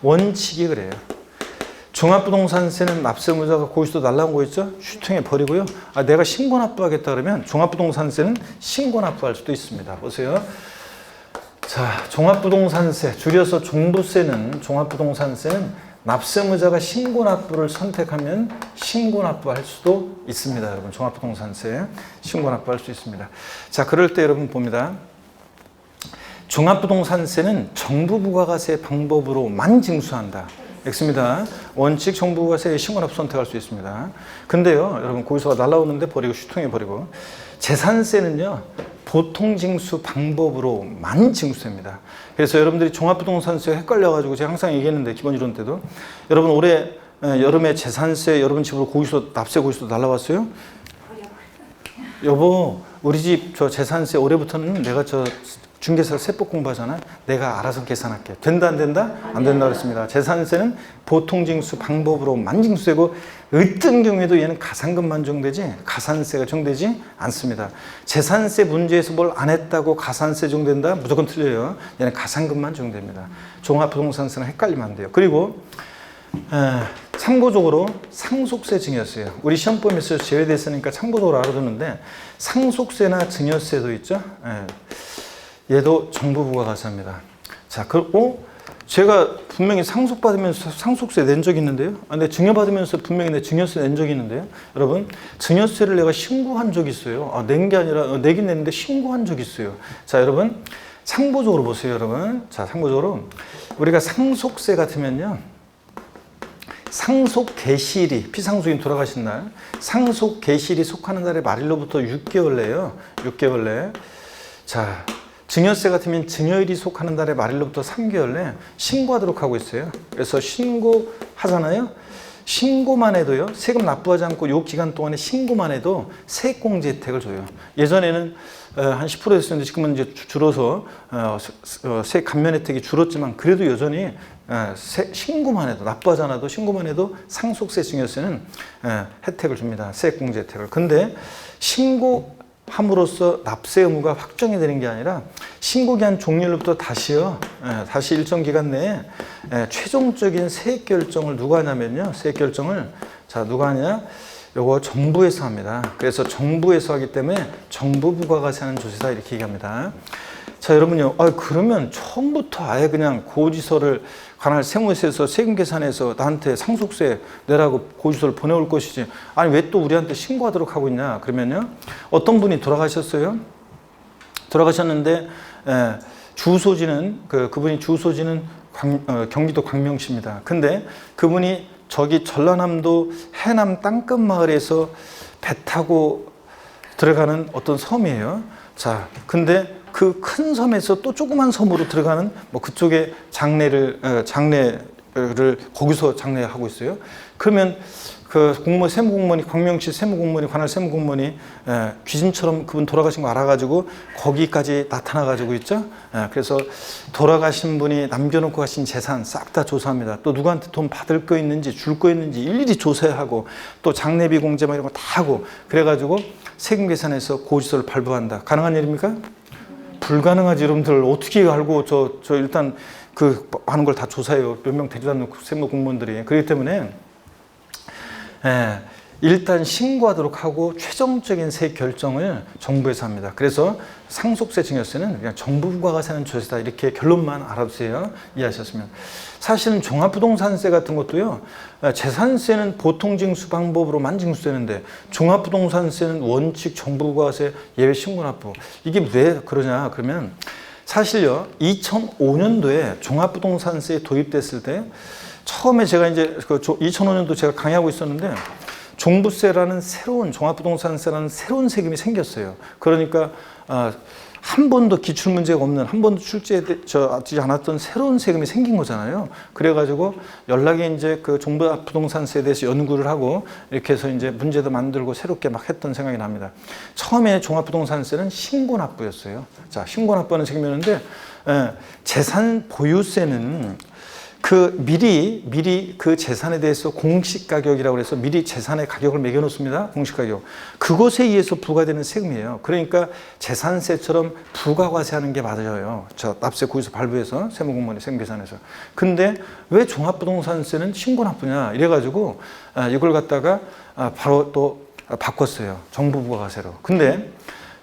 원칙이 그래요. 종합부동산세는 납세의무자가 고지서 날라온 거 있죠? 슈팅해 버리고요. 내가 신고납부하겠다 그러면 종합부동산세는 신고납부할 수도 있습니다. 보세요. 자, 종합부동산세, 줄여서 종부세는 종합부동산세는 납세의무자가 신고납부를 선택하면 신고납부할 수도 있습니다. 여러분, 종합부동산세 신고납부할 수 있습니다. 자, 그럴 때 여러분 봅니다. 종합부동산세는 정부 부가가세 방법으로만 징수한다. X입니다. 원칙 정부 부가세 신고납부 선택할 수 있습니다. 근데요, 여러분 고지서가 날라오는데 버리고 슈통해 버리고 재산세는요. 보통징수 방법으로만 징수됩니다. 그래서 여러분들이 종합부동산세 헷갈려가지고 제가 항상 얘기했는데 기본 이론 때도 여러분 올해 여름에 재산세 여러분 집으로 고지서 납세 고지서 날라왔어요? 여보 우리 집 저 재산세 올해부터는 내가 저 중개사 세법 공부하잖아. 내가 알아서 계산할게. 된다 안 된다? 안 된다 그랬습니다. 재산세는 보통징수 방법으로만 징수되고 어떤 경우에도 얘는 가산금만 적용되지 가산세가 적용되지 않습니다. 재산세 문제에서 뭘 안 했다고 가산세 적용된다? 무조건 틀려요. 얘는 가산금만 적용됩니다. 종합부동산세는 헷갈리면 안 돼요. 그리고 참고적으로 상속세 증여세요. 우리 시험범위에서 제외됐으니까 참고적으로 알아두는데 상속세나 증여세도 있죠. 얘도 정부 부가가세입니다. 자, 그리고 제가 분명히 상속받으면서 상속세 낸 적이 있는데요. 근데 증여받으면서 분명히 내 증여세 낸 적이 있는데요. 여러분, 증여세를 내가 신고한 적이 있어요. 낸 게 아니라 내긴 냈는데 신고한 적이 있어요. 자, 여러분, 참고적으로 보세요, 여러분. 자, 참고적으로 우리가 상속세 같으면요. 상속 개시일이 피상속인 돌아가신 날 상속 개시일이 속하는 날의 말일로부터 6개월 내요. 6개월 내. 자, 증여세 같으면 증여일이 속하는 달의 말일로부터 3개월 내 신고하도록 하고 있어요. 그래서 신고하잖아요. 신고만 해도요. 세금 납부하지 않고 이 기간 동안에 신고만 해도 세액공제 혜택을 줘요. 예전에는 한 10%였었는데 지금은 이제 줄어서 세액 감면 혜택이 줄었지만 그래도 여전히 신고만 해도 납부하지 않아도 신고만 해도 상속세 증여세는 혜택을 줍니다. 세액공제 혜택을. 근데 함으로써 납세 의무가 확정이 되는 게 아니라 신고기한 종료일부터 다시요. 다시 일정 기간 내에 최종적인 세액 결정을 누가 하냐면요. 세액 결정을 자 누가 하냐? 요거 정부에서 합니다. 그래서 정부에서 하기 때문에 정부 부가가세 하는 조세다 이렇게 얘기합니다. 자 여러분요. 그러면 처음부터 아예 그냥 고지서를 관할 세무서에서 세금 계산해서 나한테 상속세 내라고 고지서를 보내올 것이지. 아니 왜 또 우리한테 신고하도록 하고 있냐? 그러면요. 어떤 분이 돌아가셨어요. 돌아가셨는데 주소지는 그분이 주소지는 경기도 광명시입니다. 근데 그분이 저기 전라남도 해남 땅끝 마을에서 배 타고 들어가는 어떤 섬이에요. 자, 근데 그 큰 섬에서 또 조그만 섬으로 들어가는 뭐 그쪽에 장례를 거기서 장례하고 있어요. 그러면 그 공무원 세무공무원이 광명시 세무공무원이 관할 세무공무원이 귀신처럼 그분 돌아가신 거 알아가지고 거기까지 나타나가지고 있죠. 그래서 돌아가신 분이 남겨놓고 가신 재산 싹 다 조사합니다. 또 누구한테 돈 받을 거 있는지 줄 거 있는지 일일이 조사하고 또 장례비 공제 막 이런 거 다 하고 그래가지고 세금 계산해서 고지서를 발부한다. 가능한 일입니까? 불가능하지. 여러분들 어떻게 알고 저 일단 그 하는 걸 다 조사해요. 몇 명 되지도 않는 세무 공무원들이. 그렇기 때문에 일단 신고하도록 하고 최종적인 세 결정을 정부에서 합니다. 그래서 상속세 증여세는 그냥 정부 부과가세는 조세다 이렇게 결론만 알아두세요. 이해하셨으면. 사실은 종합부동산세 같은 것도요. 재산세는 보통징수 방법으로만 징수되는데 종합부동산세는 원칙 정부 부과세 예외 신고납부. 이게 왜 그러냐 그러면 사실요. 2005년도에 종합부동산세 도입됐을 때 처음에 제가 이제 2005년도 제가 강의하고 있었는데 종부세라는 새로운 종합부동산세라는 새로운 세금이 생겼어요. 그러니까 한 번도 기출 문제가 없는 한 번도 출제되지 않았던 새로운 세금이 생긴 거잖아요. 그래가지고 연락이 이제 그 종합부동산세에 대해서 연구를 하고 이렇게 해서 이제 문제도 만들고 새롭게 막 했던 생각이 납니다. 처음에 종합부동산세는 신고납부였어요. 자, 신고납부하는 책임이었는데 재산 보유세는 미리 그 재산에 대해서 공시가격이라고 해서 미리 재산의 가격을 매겨놓습니다. 공시가격. 그것에 의해서 부과되는 세금이에요. 그러니까 재산세처럼 부가과세하는 게 맞아요. 납세 고지서 발부해서 세무공무원의 세금계산에서. 근데 왜 종합부동산세는 신고납부냐 이래가지고 이걸 갖다가 바로 또 바꿨어요. 정부 부가과세로. 근데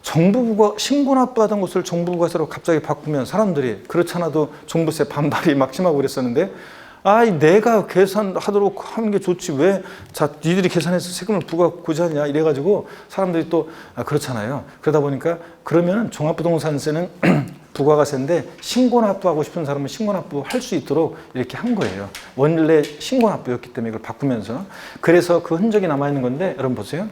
정부부가 신고납부하던 것을 정부부가세로 갑자기 바꾸면 사람들이 그렇잖아도 종부세 반발이 막 심하고 그랬었는데 내가 계산하도록 하는 게 좋지 왜 니들이 계산해서 세금을 부과하냐 이래가지고 사람들이 또 그렇잖아요. 그러다 보니까 그러면 종합부동산세는 부가가세인데 신고납부하고 싶은 사람은 신고납부 할 수 있도록 이렇게 한 거예요. 원래 신고납부였기 때문에 이걸 바꾸면서. 그래서 그 흔적이 남아있는 건데 여러분 보세요.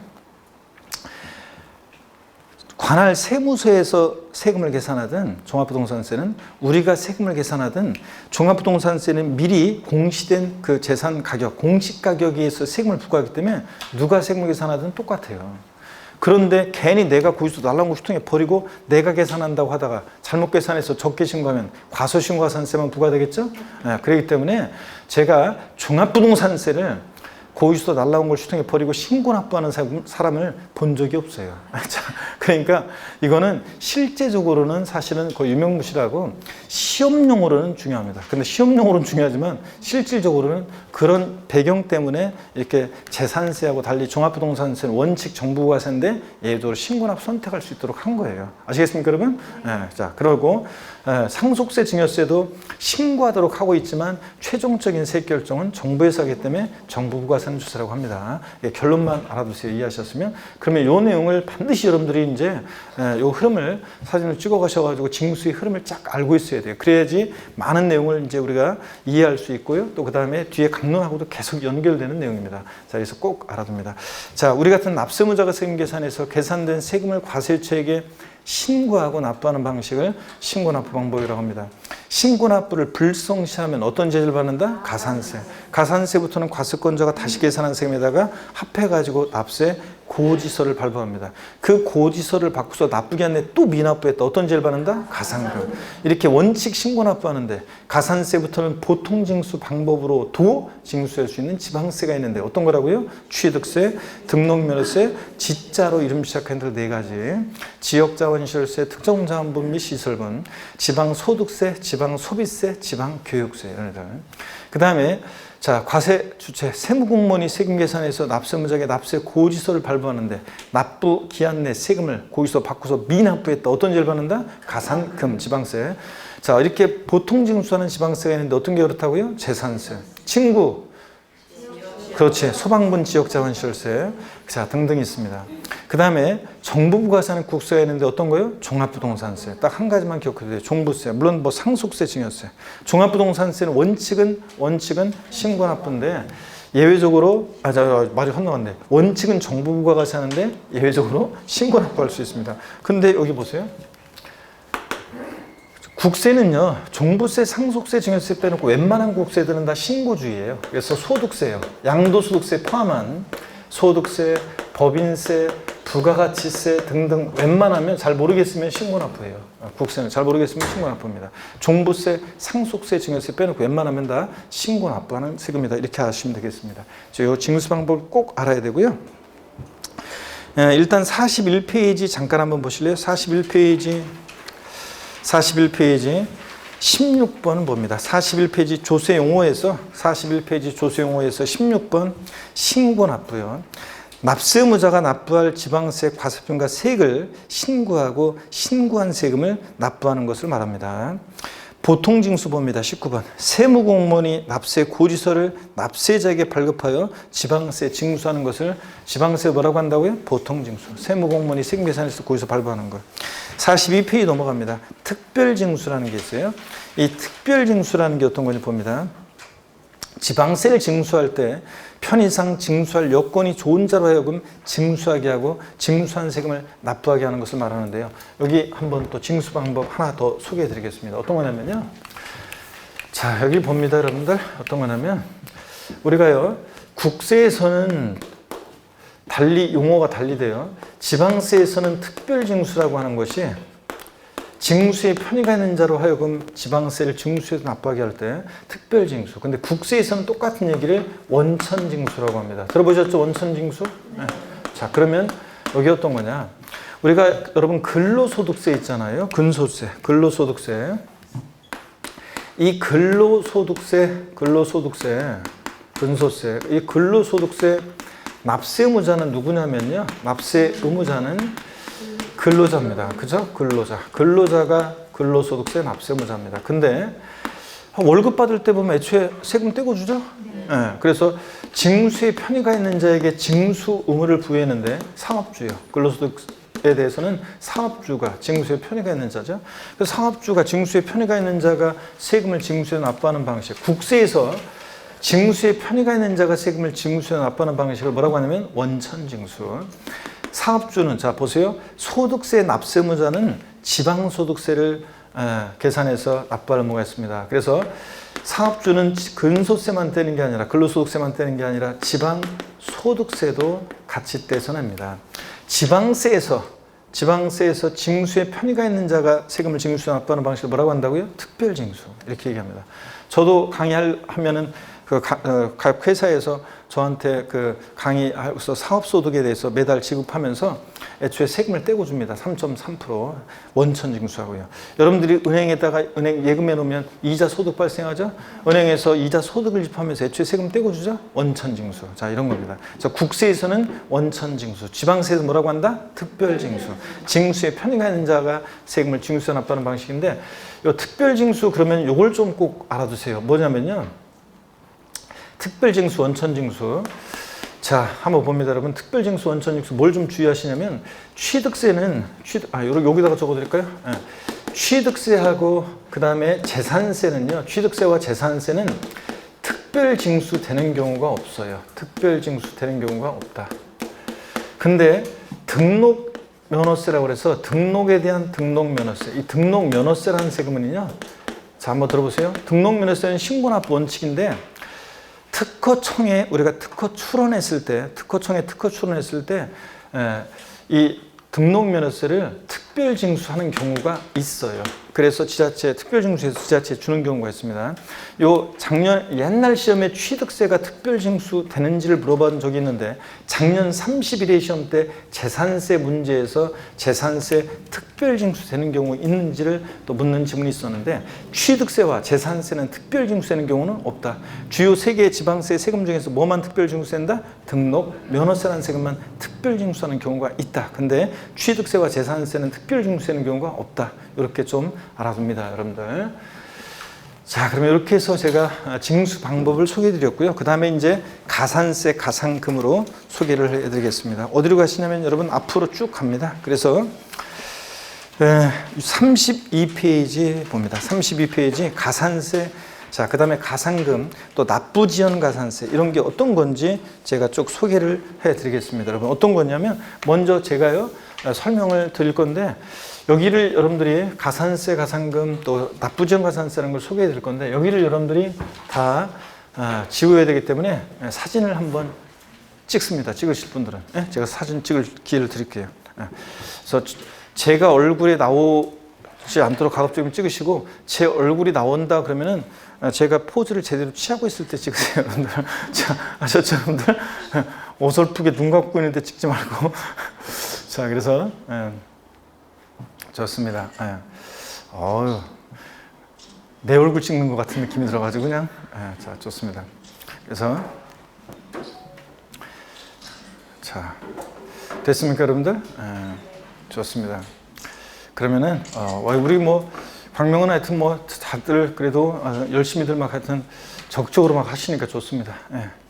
관할 세무서에서 세금을 계산하든 종합부동산세는 우리가 세금을 계산하든 종합부동산세는 미리 공시된 그 재산 가격, 공시가격에 의해서 세금을 부과하기 때문에 누가 세금을 계산하든 똑같아요. 그런데 괜히 내가 고지서 날라온 거 휴통에 버리고 내가 계산한다고 하다가 잘못 계산해서 적게 신고하면 과소신고가산세만 부과되겠죠? 그렇기 때문에 제가 종합부동산세를 고지서 날라온 걸 휴통에 버리고 신고납부하는 사람을 본 적이 없어요. 그러니까 이거는 실제적으로는 사실은 거의 유명무실하고 시험용으로는 중요합니다. 근데 시험용으로는 중요하지만 실질적으로는 그런 배경 때문에 이렇게 재산세하고 달리 종합부동산세는 원칙 정부부가세인데 예외적으로 신고납부 선택할 수 있도록 한 거예요. 아시겠습니까, 여러분? 자, 그리고 상속세 증여세도 신고하도록 하고 있지만 최종적인 세 결정은 정부에서 하기 때문에 정부부가세는 주세라고 합니다. 결론만 알아두세요. 이해하셨으면. 그러면 이 내용을 반드시 여러분들이 이제 이 흐름을 사진을 찍어 가셔가지고 징수의 흐름을 쫙 알고 있어야 돼요. 그래야지 많은 내용을 이제 우리가 이해할 수 있고요. 또 그 다음에 뒤에 강론하고도 계속 연결되는 내용입니다. 자, 그래서 꼭 알아둡니다. 자, 우리 같은 납세무자가 세금 계산에서 계산된 세금을 과세처에게 신고하고 납부하는 방식을 신고납부 방법이라고 합니다. 신고납부를 불성시하면 어떤 제재를 받는다? 가산세. 가산세부터는 과세권자가 다시 계산한 세금에다가 합해가지고 납세 고지서를 발부합니다. 그 고지서를 바꾸서 납부기 안에 또 미납부했다. 어떤 제재를 받는다? 가산금. 이렇게 원칙 신고납부하는데 가산세부터는 보통징수 방법으로도 징수할 수 있는 지방세가 있는데 어떤 거라고요? 취득세, 등록면허세, 지자로 이름 시작하는 네 가지. 지역자원시설세, 특정자원분 및 시설분, 지방소득세, 지방소비세, 지방교육세 이런 애들. 그 다음에 자, 과세 주체, 세무공무원이 세금 계산해서 납세무자에게 납세 고지서를 발부하는데 납부 기한 내 세금을 고지서 바꾸서 미납부했다. 어떤 죄를 받는다? 가산금, 지방세. 자, 이렇게 보통 징수하는 지방세가 있는데 어떤 게 그렇다고요? 재산세, 친구, 그렇지, 소방분 지역자원시설세, 자, 등등이 있습니다. 그 다음에 정부부가세는 국세가 있는데 어떤 거요? 종합부동산세. 딱 한 가지만 기억해도 돼요. 종부세. 물론 뭐 상속세, 증여세. 종합부동산세는 원칙은 신고납부인데 예외적으로 말이 혼나왔네. 원칙은 정부부가가세 하는데 예외적으로 신고납부할 수 있습니다. 근데 여기 보세요. 국세는요, 종부세, 상속세, 증여세 빼놓고 웬만한 국세들은 다 신고주의예요. 그래서 소득세요. 양도소득세 포함한 소득세, 법인세, 부가가치세 등등 웬만하면 잘 모르겠으면 신고납부예요. 국세는 잘 모르겠으면 신고납부입니다. 종부세, 상속세, 증여세 빼놓고 웬만하면 다 신고납부하는 세금이다. 이렇게 하시면 되겠습니다. 이 징수 방법을 꼭 알아야 되고요. 일단 41페이지 잠깐 한번 보실래요? 41페이지 16번은 봅니다. 41페이지 조세용어에서 16번 신고납부요. 납세 의무자가 납부할 지방세, 과세표과 세액을 신고하고 신고한 세금을 납부하는 것을 말합니다. 보통징수법입니다. 19번. 세무공무원이 납세 고지서를 납세자에게 발급하여 지방세 징수하는 것을 지방세 뭐라고 한다고요? 보통징수. 세무공무원이 세금계산에서 고지서 발부하는 것. 42페이지 넘어갑니다. 특별징수라는 게 있어요. 이 특별징수라는 게 어떤 건지 봅니다. 지방세를 징수할 때 편의상 징수할 여건이 좋은 자로 하여금 징수하게 하고 징수한 세금을 납부하게 하는 것을 말하는데요. 여기 한번 또 징수 방법 하나 더 소개해 드리겠습니다. 어떤 거냐면요. 자, 여기 봅니다, 여러분들. 어떤 거냐면 우리가요, 국세에서는 달리 용어가 달리 돼요. 지방세에서는 특별징수라고 하는 것이 징수에 편의가 있는 자로 하여금 지방세를 징수해서 납부하게 할 때 특별징수. 근데 국세에서는 똑같은 얘기를 원천징수라고 합니다. 들어보셨죠? 원천징수? 네. 자, 그러면 여기 어떤 거냐? 우리가 여러분 근로소득세 있잖아요. 근소득세, 근로소득세. 이 근로소득세, 근소세. 이 근로소득세 납세 의무자는 누구냐면요. 납세 의무자는 근로자입니다. 그죠? 근로자가 근로소득세 납세 의무자입니다. 근데 월급 받을 때 보면 애초에 세금 떼고 주죠? 네. 그래서 징수에 편의가 있는 자에게 징수 의무를 부여했는데 상업주요. 근로소득에 대해서는 상업주가 징수에 편의가 있는 자죠. 그래서 상업주가 징수에 편의가 있는 자가 세금을 징수에 납부하는 방식. 국세에서 징수에 편의가 있는 자가 세금을 징수에 납부하는 방식을 뭐라고 하냐면 원천징수. 사업주는 자 보세요. 소득세 납세 의무자는 지방소득세를 계산해서 납부할 의무가 있습니다. 그래서 사업주는 근소세만 떼는 게 아니라 근로소득세만 떼는 게 아니라 지방소득세도 같이 떼서 냅니다. 지방세에서 징수에 편의가 있는 자가 세금을 징수에 납부하는 방식을 뭐라고 한다고요? 특별징수 이렇게 얘기합니다. 저도 강의하면은 각 회사에서 저한테 그 강의해서 사업소득에 대해서 매달 지급하면서 애초에 세금을 떼고 줍니다. 3.3% 원천징수하고요. 여러분들이 은행에다가 은행 예금해 놓으면 이자 소득 발생하죠? 은행에서 이자 소득을 집하면서 애초에 세금 떼고 주죠? 원천징수. 자, 이런 겁니다. 자, 국세에서는 원천징수, 지방세에서 뭐라고 한다? 특별징수. 징수에 편의가 있는 자가 세금을 징수에 납부하는 방식인데 이 특별징수 그러면 요걸 좀 꼭 알아두세요. 뭐냐면요. 특별징수, 원천징수. 자, 한번 봅니다, 여러분. 특별징수, 원천징수 뭘 좀 주의하시냐면 취득세는 여기다가 적어드릴까요? 네. 취득세하고 그 다음에 재산세는요. 취득세와 재산세는 특별징수 되는 경우가 없어요. 특별징수 되는 경우가 없다. 근데 등록면허세라고 해서 등록에 대한 등록면허세. 이 등록면허세라는 세금은요. 자, 한번 들어보세요. 등록면허세는 신고납부 원칙인데 특허청에 우리가 특허 출원했을 때 이 등록면허세를 특별징수하는 경우가 있어요. 그래서 지자체 특별징수에서 지자체에 주는 경우가 있습니다. 옛날 시험에 취득세가 특별징수 되는지를 물어본 적이 있는데 작년 31회 시험 때 재산세 문제에서 재산세 특별징수 되는 경우 있는지를 또 묻는 질문이 있었는데 취득세와 재산세는 특별징수 되는 경우는 없다. 주요 3개의 지방세 세금 중에서 뭐만 특별징수 된다? 등록, 면허세라는 세금만 특별징수하는 경우가 있다. 근데 취득세와 재산세는 특별징수 되는 경우가 없다. 이렇게 좀 알아둡니다, 여러분들. 자, 그러면 이렇게 해서 제가 징수 방법을 소개해드렸고요. 그 다음에 이제 가산세, 가산금으로 소개를 해드리겠습니다. 어디로 가시냐면 여러분 앞으로 쭉 갑니다. 그래서 32페이지 봅니다. 32페이지 가산세. 자, 그 다음에 가산금, 또 납부지연 가산세 이런 게 어떤 건지 제가 쭉 소개를 해드리겠습니다. 여러분 어떤 거냐면 먼저 제가요 설명을 드릴 건데 여기를 여러분들이 가산세, 가산금, 또 납부지연 가산세라는 걸 소개해 드릴 건데 여기를 여러분들이 다 지워야 되기 때문에 사진을 한번 찍습니다. 찍으실 분들은 제가 사진 찍을 기회를 드릴게요. 그래서 제가 얼굴에 나오지 않도록 가급적이면 찍으시고 제 얼굴이 나온다 그러면은 제가 포즈를 제대로 취하고 있을 때 찍으세요, 여러분들. 자, 아셨죠, 여러분들? 어설프게 눈 감고 있는데 찍지 말고. 자, 그래서 좋습니다. 내 얼굴 찍는 것 같은 느낌이 들어가지고 그냥 자, 좋습니다. 그래서 자, 자, 됐습니까, 여러분들? 좋습니다. 그러면은 우리 뭐 광명은 하여튼 뭐 다들 그래도 열심히들 막 하여튼 적극적으로 막 하시니까 좋습니다.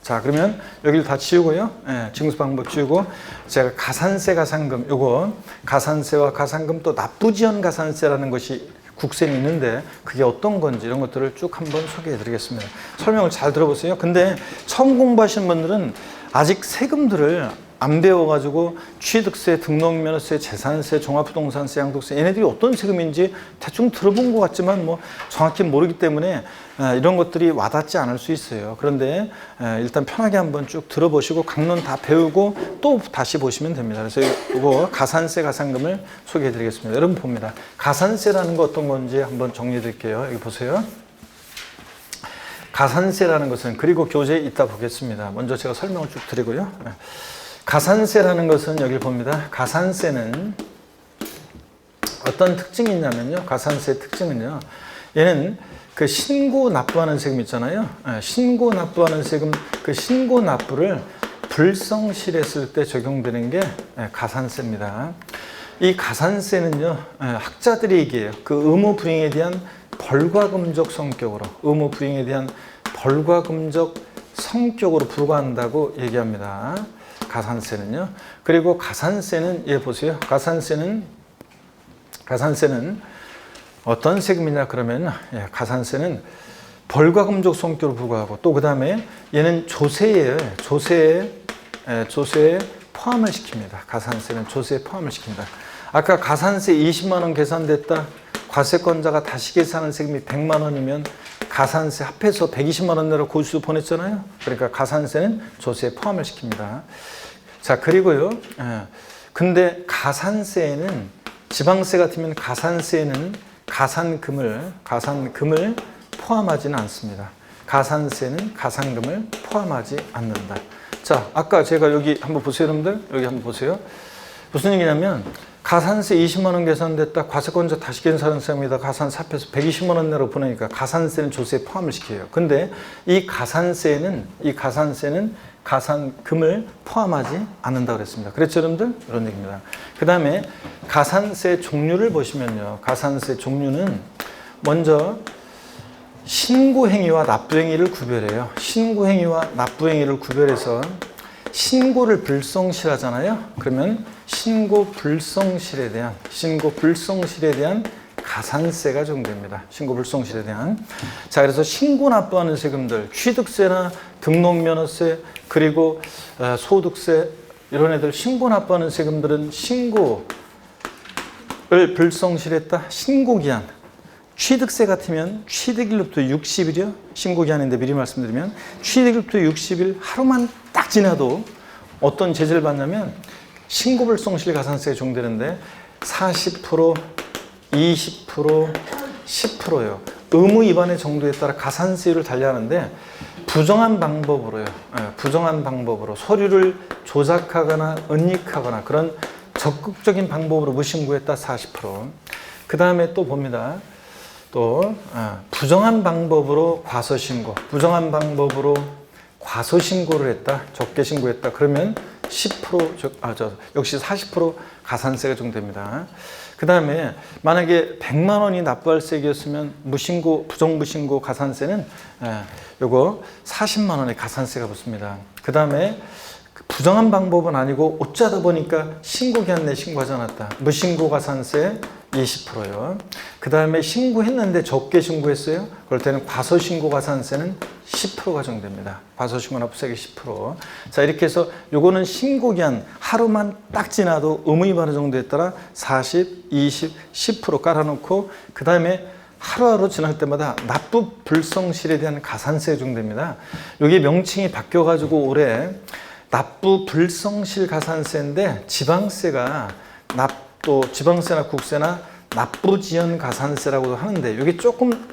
자, 그러면 여기를 다 지우고요. 징수 방법 지우고 제가 가산세 가산금 요거 가산세와 가산금 또 납부지연 가산세라는 것이 국세는 있는데 그게 어떤 건지 이런 것들을 쭉 한번 소개해 드리겠습니다. 설명을 잘 들어보세요. 근데 처음 공부하시는 분들은 아직 세금들을 안 배워가지고 취득세, 등록면허세, 재산세, 종합부동산세, 양도세 얘네들이 어떤 세금인지 대충 들어본 것 같지만 뭐 정확히 모르기 때문에 이런 것들이 와닿지 않을 수 있어요. 그런데 일단 편하게 한번 쭉 들어보시고 강론 다 배우고 또 다시 보시면 됩니다. 그래서 이거 가산세, 가산금을 소개해 드리겠습니다. 여러분 봅니다. 가산세라는 거 어떤 건지 한번 정리해 드릴게요. 여기 보세요. 가산세라는 것은 그리고 교재에 있다 보겠습니다. 먼저 제가 설명을 쭉 드리고요. 가산세라는 것은 여기 봅니다. 가산세는 어떤 특징이 있냐면요. 가산세의 특징은요. 얘는 그 신고 납부하는 세금 있잖아요. 신고 납부하는 세금, 그 신고 납부를 불성실했을 때 적용되는 게 가산세입니다. 이 가산세는요. 학자들이 얘기해요. 그 의무 불이행에 대한 벌과금적 성격으로, 의무 불이행에 대한 벌과금적 성격으로 부과한다고 얘기합니다. 가산세는요. 그리고 가산세는 보세요. 가산세는 어떤 세금이냐 그러면 가산세는 벌과금적 성격으로 부과하고 또 그 다음에 얘는 조세에 포함을 시킵니다. 가산세는 조세에 포함을 시킵니다. 아까 가산세 20만 원 계산됐다. 과세권자가 다시 계산하는 세금이 100만 원이면 가산세 합해서 120만 원 내로 고지서 보냈잖아요. 그러니까 가산세는 조세에 포함을 시킵니다. 자, 그리고요. 근데 가산세에는 지방세 같으면 가산세에는 가산금을 포함하지는 않습니다. 가산세는 가산금을 포함하지 않는다. 자, 아까 제가 여기 한번 보세요, 여러분들. 여기 한번 보세요. 무슨 얘기냐면 가산세 20만 원 계산됐다. 과세권자 다시 계산하는 세금이다. 가산세 합해서 120만 원 내로 보내니까 가산세는 조세에 포함을 시켜요. 근데 이 가산세는 가산금을 포함하지 않는다고 그랬습니다. 그렇죠, 여러분들? 이런 얘기입니다. 그 다음에 가산세 종류를 보시면요. 가산세 종류는 먼저 신고행위와 납부행위를 구별해요. 신고행위와 납부행위를 구별해서 신고를 불성실하잖아요. 그러면 신고 불성실에 대한 가산세가 적용됩니다. 신고 불성실에 대한. 자, 그래서 신고 납부하는 세금들, 취득세나 등록면허세, 그리고 소득세 이런 애들 신고 납부하는 세금들은 신고를 불성실했다. 신고기한. 취득세 같으면 취득일로부터 60일이요. 신고기한인데 미리 말씀드리면 취득일로부터 60일 하루만 딱 지나도 어떤 제재를 받냐면 신고불성실 가산세가 적용되는데 40%, 20%, 10%예요. 의무 위반의 정도에 따라 가산세율을 달리하는데 부정한 방법으로 서류를 조작하거나 은닉하거나 그런 적극적인 방법으로 무신고했다 40%. 그 다음에 또 봅니다. 또 부정한 방법으로 과소신고를 했다, 적게 신고했다. 그러면 10% 역시 40% 가산세가 적용됩니다. 그 다음에 만약에 100만 원이 납부할 세액이었으면 부정무신고 가산세는 요거 40만 원의 가산세가 붙습니다. 그 다음에 부정한 방법은 아니고 어쩌다 보니까 신고기한 내 신고하지 않았다. 무신고 가산세 20%요. 그 다음에 신고했는데 적게 신고했어요. 그럴 때는 과소신고 가산세는 10%가 적용됩니다. 과소신고 납부세액이 10%. 자, 이렇게 해서 요거는 신고기한 하루만 딱 지나도 의무위반 정도에 따라 40, 20, 10% 깔아놓고 그 다음에 하루하루 지날 때마다 납부 불성실에 대한 가산세가 적용됩니다. 여기 명칭이 바뀌어가지고 올해 납부 불성실 가산세인데 지방세나 국세나 납부지연 가산세라고도 하는데 이게 조금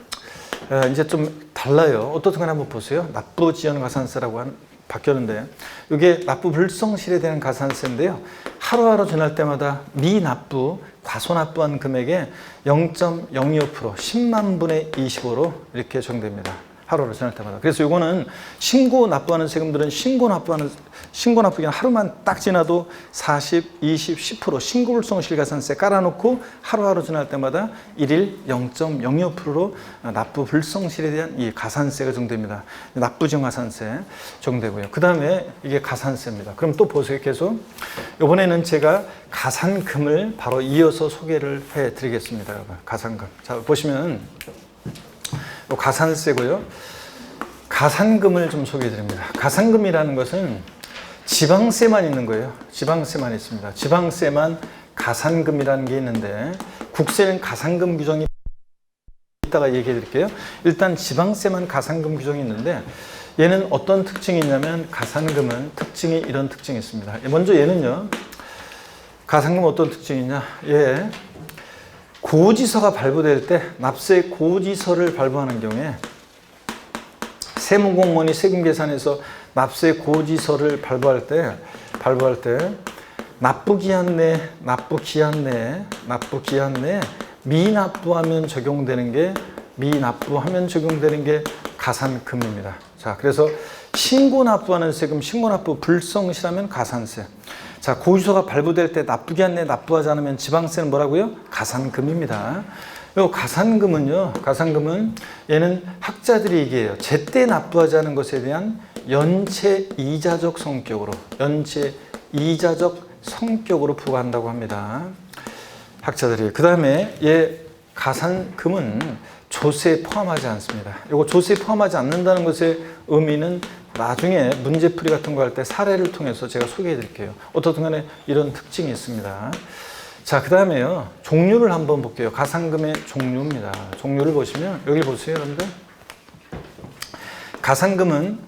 이제 좀 달라요. 어떻게 한번 보세요. 납부지연 가산세라고 바뀌었는데 이게 납부 불성실에 대한 가산세인데요. 하루하루 지날 때마다 미납부, 과소납부한 금액의 0.025%, 10만 분의 25로 이렇게 적용됩니다. 하루하루 지날 때마다. 그래서 이거는 신고 납부하는 세금들은 신고 납부기간 하루만 딱 지나도 40, 20, 10% 신고불성실 가산세 깔아놓고 하루하루 지날 때마다 일일 0.02%로 납부 불성실에 대한 이 가산세가 적용됩니다. 납부정가산세 적용되고요. 그 다음에 이게 가산세입니다. 그럼 또 보세요. 계속 이번에는 제가 가산금을 바로 이어서 소개를 해드리겠습니다. 여러분, 가산금. 자, 보시면 가산세고요. 가산금을 좀 소개해드립니다. 가산금이라는 것은 지방세만 있는 거예요. 지방세만 있습니다. 지방세만 가산금이라는 게 있는데 국세는 가산금 규정이 이따가 얘기해 드릴게요. 일단 지방세만 가산금 규정이 있는데 얘는 어떤 특징이 있냐면 가산금은 특징이 이런 특징이 있습니다. 먼저 얘는요. 가산금 어떤 특징이 있냐. 얘 고지서가 발부될 때 납세 고지서를 발부하는 경우에 세무공무원이 세금 계산에서 납세 고지서를 발부할 때 납부기한 내 미납부하면 적용되는 게 가산금입니다. 자, 그래서 신고 납부하는 세금, 신고 납부 불성실하면 가산세. 자, 고지서가 발부될 때 납부기한 내 납부하지 않으면 지방세는 뭐라고요? 가산금입니다. 요 가산금은 얘는 학자들이 얘기해요. 제때 납부하지 않은 것에 대한 연체 이자적 성격으로 부과한다고 합니다. 학자들이. 그 다음에 얘 가산금은 조세에 포함하지 않습니다. 이거 조세에 포함하지 않는다는 것의 의미는 나중에 문제풀이 같은 거 할 때 사례를 통해서 제가 소개해 드릴게요. 어떻든 간에 이런 특징이 있습니다. 자, 그 다음에요. 종류를 한번 볼게요. 가산금의 종류입니다. 종류를 보시면 여기 보세요, 여러분들. 가산금은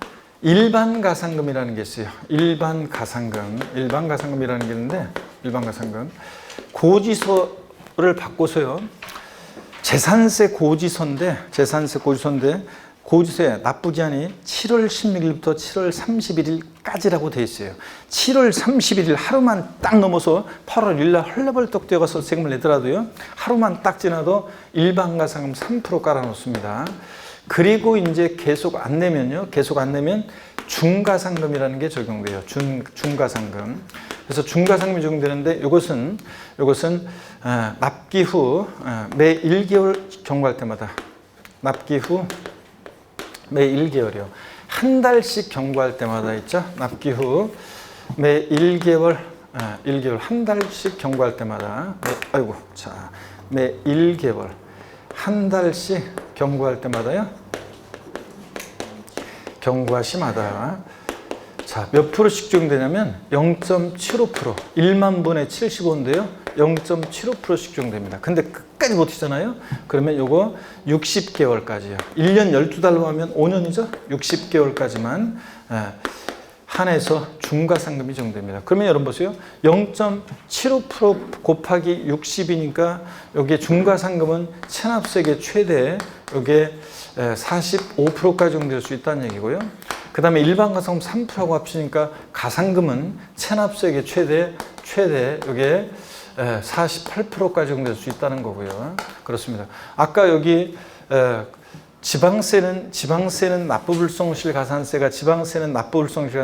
일반 가산금이라는 게 있어요. 일반 가산금이라는 게 있는데 일반 가산금. 고지서를 바꿔서요. 재산세 고지서인데 고지서의 납부기한이 7월 16일부터 7월 31일까지라고 되어 있어요. 7월 31일 하루만 딱 넘어서 8월 1일 날 헐레벌떡 뛰어가서 세금을 내더라도요. 하루만 딱 지나도 일반 가산금 3% 깔아놓습니다. 그리고 이제 계속 안 내면 중가산금이라는 게 적용돼요. 중가산금. 그래서 중가산금이 적용되는데 이것은 납기 후 매 1개월 경과할 때마다 납기 후 매 1개월이요. 한 달씩 경과할 때마다 있죠. 납기 후 매 1개월 한 달씩 경과할 때마다 매 1개월 한 달씩 경과할 때마다요. 경과 시마다 자, 몇 프로씩 적용되냐면 0.75% 1만 분의 75인데요. 0.75%씩 적용됩니다. 근데 끝까지 버티잖아요. 그러면 요거 60개월까지요. 1년 12달로 하면 5년이죠. 60개월까지만 한해서 중가상금이 적용됩니다. 그러면 여러분 보세요. 0.75% 곱하기 60이니까 여기에 중가상금은 체납세계 최대 여기에 45%까지 적용될 수 있다는 얘기고요. 그 다음에 일반 가산금 3%하고 합치니까 가산금은 체납세계 최대 여기에 48%까지 적용될 수 있다는 거고요. 그렇습니다. 아까 여기 지방세는 납부불성실 가산세가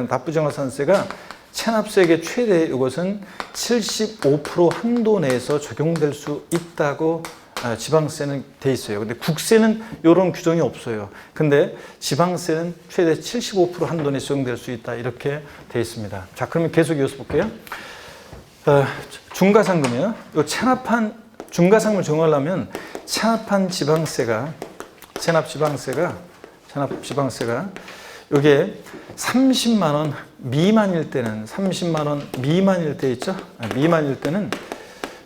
납부정가산세가 체납세계 최대 이것은 75% 한도 내에서 적용될 수 있다고 지방세는 돼 있어요. 근데 국세는 이런 규정이 없어요. 근데 지방세는 최대 75% 한도 내에 적용될 수 있다. 이렇게 돼 있습니다. 자, 그러면 계속 이어서 볼게요. 중가상금이요. 요 체납한 중가상금을 적용하려면 체납한 지방세가 이게 30만 원 미만일 때는 30만 원 미만일 때 있죠? 미만일 때는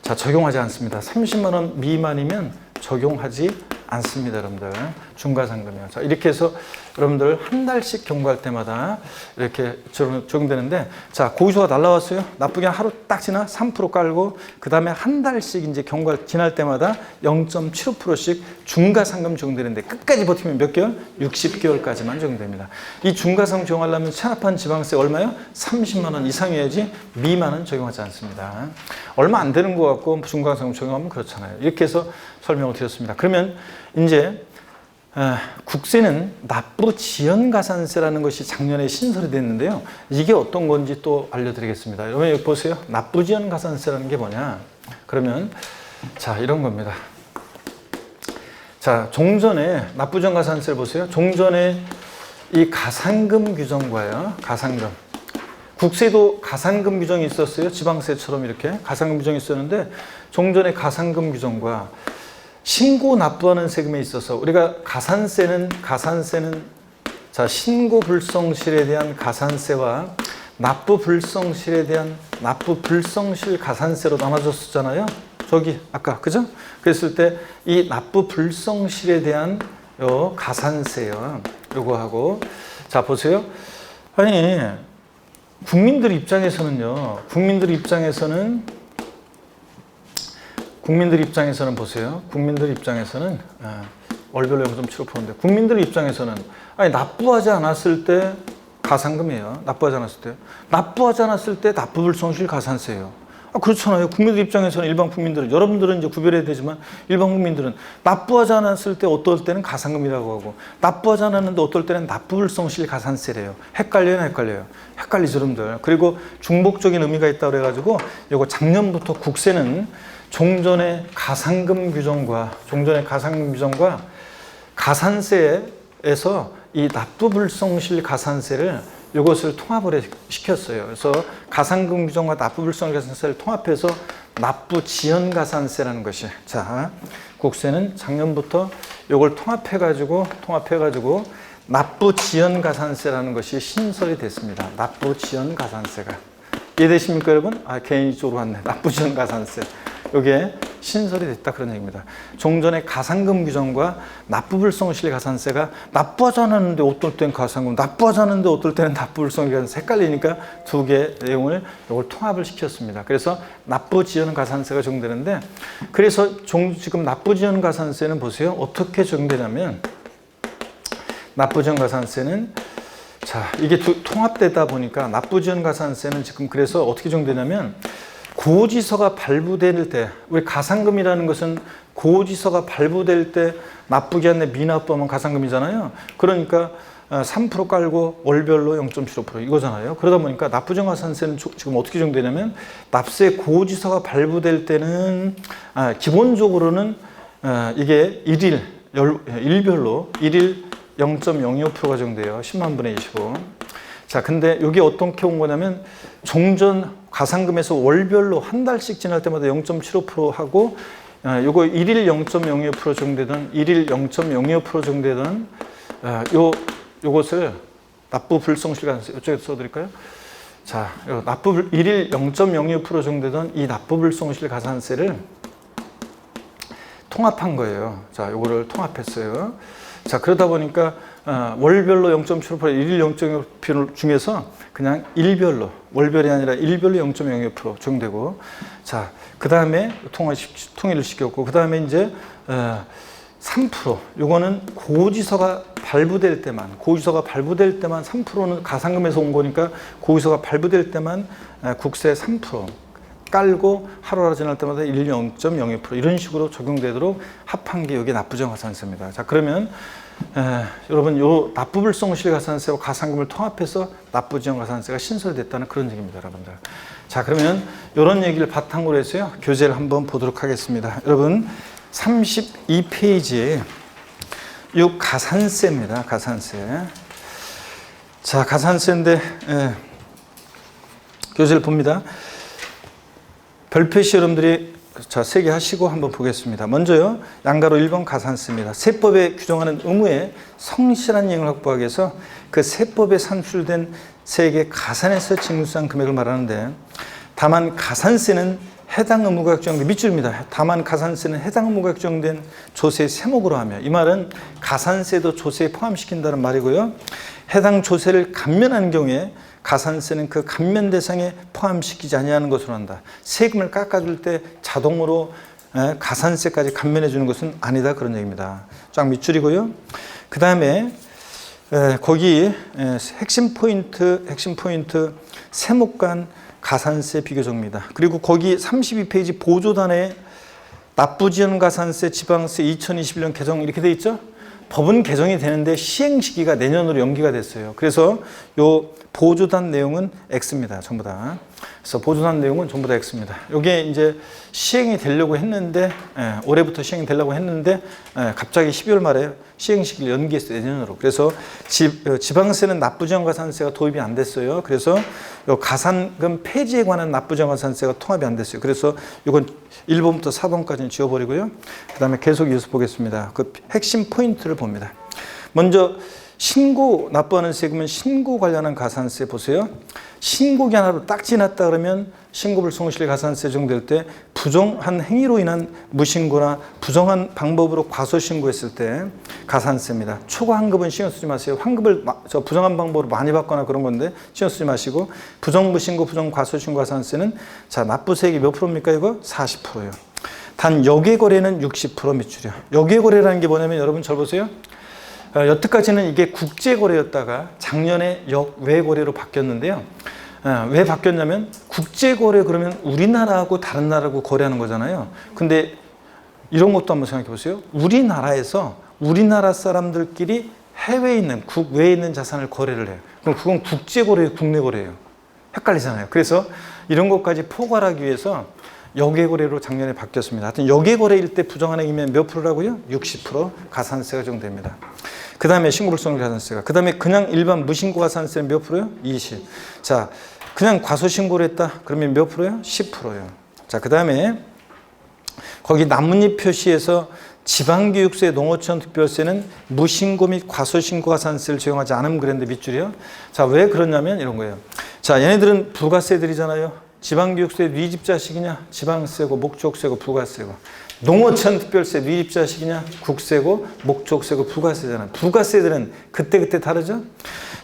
자, 적용하지 않습니다. 30만 원 미만이면 적용하지 않습니다, 여러분들. 중가상금이요. 자, 이렇게 해서 여러분들 한 달씩 경과할 때마다 이렇게 적용되는데, 자, 고지서가 날라왔어요. 납부기한 하루 딱 지나 3% 깔고, 그 다음에 한 달씩 이제 경과 지날 때마다 0.75%씩 중가상금 적용되는데, 끝까지 버티면 몇 개월? 60개월까지만 적용됩니다. 이 중가상금 적용하려면 체납한 지방세 얼마요? 30만 원 이상이어야지 미만은 적용하지 않습니다. 얼마 안 되는 것 같고 중가상금 적용하면 그렇잖아요. 이렇게 해서 설명을 드렸습니다. 그러면 이제 국세는 납부지연가산세라는 것이 작년에 신설이 됐는데요. 이게 어떤 건지 또 알려드리겠습니다. 여러분 여기 보세요. 납부지연가산세라는 게 뭐냐? 그러면 자 이런 겁니다. 자 종전에 납부지연가산세를 보세요. 종전에 이 가산금 규정과요. 가산금. 국세도 가산금 규정이 있었어요. 지방세처럼 이렇게 가산금 규정이 있었는데 종전에 가산금 규정과 신고 납부하는 세금에 있어서 우리가 가산세는 자 신고 불성실에 대한 가산세와 납부 불성실에 대한 납부 불성실 가산세로 나눠졌었잖아요. 저기 아까 그죠? 그랬을 때 이 납부 불성실에 대한 요 가산세요. 요거 하고 자 보세요. 아니 국민들 입장에서는 보세요. 국민들 입장에서는 월별로 0.75%인데 국민들 입장에서는 아니 납부하지 않았을 때 가산금이에요. 납부하지 않았을 때 납부불성실 가산세예요. 그렇잖아요. 국민들 입장에서는 일반 국민들은 여러분들은 이제 구별해야 되지만 일반 국민들은 납부하지 않았을 때 어떨 때는 가산금이라고 하고 납부하지 않았는데 어떨 때는 납부불성실 가산세래요. 헷갈려요. 헷갈리죠, 여러분들. 그리고 중복적인 의미가 있다고 그래가지고 이거 작년부터 국세는 종전의 가산금 규정과 가산세에서 이 납부불성실 가산세를 이것을 통합을 시켰어요. 그래서 가산금 규정과 납부불성실 가산세를 통합해서 납부지연가산세라는 것이 자 국세는 작년부터 이걸 통합해가지고 납부지연가산세라는 것이 신설이 됐습니다. 납부지연가산세가 이해되십니까 여러분? 개인적으로 왔네. 납부지연가산세. 이게 신설이 됐다 그런 얘기입니다. 종전의 가산금 규정과 납부불성실 가산세가 납부하지 않았는데 어떨 때는 가산금, 납부하지 않았는데 어떨 때는 납부불성실 가산세 헷갈리니까 두 개의 내용을 이걸 통합을 시켰습니다. 그래서 납부지연가산세가 적용되는데 그래서 지금 납부지연가산세는 보세요. 어떻게 적용되냐면 납부지연가산세는 자 이게 통합되다 보니까 납부지연가산세는 지금 그래서 어떻게 적용되냐면 고지서가 발부될 때 우리 가산금이라는 것은 고지서가 발부될 때 납부기 한내 미납부하면 가산금이잖아요. 그러니까 3% 깔고 월별로 0.75% 이거잖아요. 그러다 보니까 납부지연가산세는 지금 어떻게 적용되냐면 납세 고지서가 발부될 때는 기본적으로는 이게 일별로 일일 0.025%가 적용돼요. 10만 분의 25. 자, 근데 이게 어떻게 온 거냐면 종전 가산금에서 월별로 한 달씩 지날 때마다 0.75% 하고 요거 일일 0.02% 적용되던 일일 0.02% 적용되던 요것을 납부 불성실 가산세 이쪽에 써드릴까요? 자, 일일 0.02% 적용되던 이 납부 불성실 가산세를 통합한 거예요. 자, 요거를 통합했어요. 자, 그러다 보니까 월별로 0.75%, 일일 0.05% 중에서 그냥 일별로, 월별이 아니라 일별로 0.02% 적용되고, 자, 그 다음에 통일을 시켰고, 그 다음에 이제 3%, 요거는 고지서가 발부될 때만 3%는 가산금에서 온 거니까 고지서가 발부될 때만 국세 3% 깔고 하루하루 지날 때마다 0.02% 이런 식으로 적용되도록 합한 게 여기 납부지연가산세입니다. 자, 그러면 여러분 요 납부불성실 가산세와 가산금을 통합해서 납부지연가산세가 신설됐다는 그런 얘기입니다, 여러분들. 자, 그러면 이런 얘기를 바탕으로 해서요 교재를 한번 보도록 하겠습니다. 여러분 32페이지에 요 가산세입니다. 가산세. 자, 가산세인데 교재를 봅니다. 별표시 여러분들이 자, 세 개 하시고 한번 보겠습니다. 먼저요, 양가로 1번 가산세입니다. 세법에 규정하는 의무에 성실한 이행을 확보하기 위해서 그 세법에 산출된 세액의 가산해서 징수한 금액을 말하는데, 다만 가산세는 해당 의무가 규정된 밑줄입니다. 다만 가산세는 해당 의무가 규정된 조세 세목으로 하며, 이 말은 가산세도 조세에 포함시킨다는 말이고요. 해당 조세를 감면하는 경우에 가산세는 그 감면 대상에 포함시키지 아니하는 것으로 한다. 세금을 깎아줄 때 자동으로 가산세까지 감면해 주는 것은 아니다, 그런 얘기입니다. 쫙 밑줄이고요. 그 다음에 거기 핵심 포인트 세목 간 가산세 비교정입니다. 그리고 거기 32페이지 보조단에 납부지연가산세 지방세 2021년 개정 이렇게 돼 있죠. 법은 개정이 되는데 시행 시기가 내년으로 연기가 됐어요. 그래서 요 보조단 내용은 X입니다. 전부 다. 그래서 보조단 내용은 전부 다 X입니다. 이게 이제 시행이 되려고 했는데, 올해부터 시행이 되려고 했는데, 갑자기 12월 말에 시행 시기를 연기했어요. 내년으로. 그래서 지방세는 납부지원가산세가 도입이 안 됐어요. 그래서 요 가산금 폐지에 관한 납부지원가산세가 통합이 안 됐어요. 그래서 이건 1번부터 4번까지는 지워버리고요. 그 다음에 계속 이어서 보겠습니다. 그 핵심 포인트를 봅니다. 먼저 신고 납부하는 세금은 신고 관련한 가산세 보세요. 신고 기한으로 딱 지났다 그러면 신고불성실 가산세 적용될 때 부정한 행위로 인한 무신고나 부정한 방법으로 과소신고했을 때 가산세입니다. 초과 환급은 신경 쓰지 마세요. 환급을 부정한 방법으로 많이 받거나 그런 건데 신경 쓰지 마시고 부정무신고, 부정과소신고 가산세는 자 납부세액이 몇 프로입니까 이거? 40%예요. 단 역외거래는 60% 미출이요. 역외거래라는 게 뭐냐면 여러분 잘 보세요. 여태까지는 이게 국제거래였다가 작년에 역외거래로 바뀌었는데요. 왜 바뀌었냐면 국제거래 그러면 우리나라하고 다른 나라하고 거래하는 거잖아요. 근데 이런 것도 한번 생각해 보세요. 우리나라에서 우리나라 사람들끼리 해외에 있는 국외에 있는 자산을 거래를 해요. 그럼 그건 국제거래예요, 국내거래예요. 헷갈리잖아요. 그래서 이런 것까지 포괄하기 위해서 역외거래로 작년에 바뀌었습니다. 하여튼 역외거래일 때 부정한행위면 몇 프로라고요? 60% 가산세가 적용됩니다. 그 다음에 신고불성실 가산세가. 그 다음에 그냥 일반 무신고 가산세는 몇 프로요? 20. 자, 그냥 과소신고를 했다. 그러면 몇 프로요? 10%예요. 자, 그 다음에 거기 나뭇잎 표시에서 지방교육세, 농어촌 특별세는 무신고 및 과소신고 가산세를 적용하지 않은 그랬는데 밑줄이요. 자, 왜 그러냐면 이런 거예요. 자, 얘네들은 부가세들이잖아요. 지방교육세 뉘집자식이냐? 지방세고 목적세고 부가세고. 농어촌 특별세 뉘집자식이냐? 국세고 목적세고 부가세잖아요. 부가세들은 그때그때 다르죠?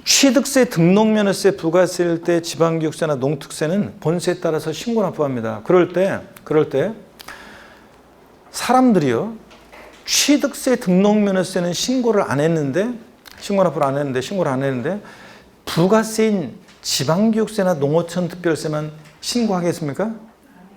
취득세, 등록면허세, 부가세일 때 지방교육세나 농특세는 본세에 따라서 신고 납부합니다. 그럴 때 사람들이요. 취득세, 등록면허세는 신고를 안 했는데 신고를 안 했는데 부가세인 지방교육세나 농어촌 특별세만 신고하겠습니까?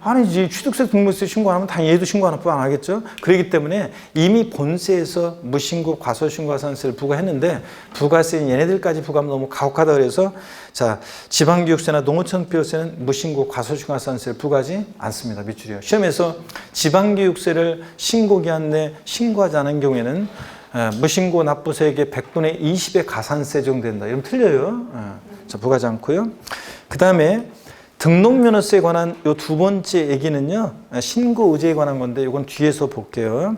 아니지. 취득세, 등록세 신고 안 하면 당연히 얘도 신고 안 하겠죠. 그렇기 때문에 이미 본세에서 무신고, 과소신고 가산세를 부과했는데 부가세인 얘네들까지 부과하면 너무 가혹하다 그래서 자 지방교육세나 농어촌 특별세는 무신고, 과소신고 가산세를 부과하지 않습니다. 밑줄이요. 시험에서 지방교육세를 신고기한 내 신고하지 않은 경우에는 무신고 납부세액의 100분의 20의 가산세 적용된다. 이러면 틀려요. 자, 부과하지 않고요. 그 다음에 등록면허세에 관한 요 두 번째 얘기는요, 신고 의제에 관한 건데 이건 뒤에서 볼게요.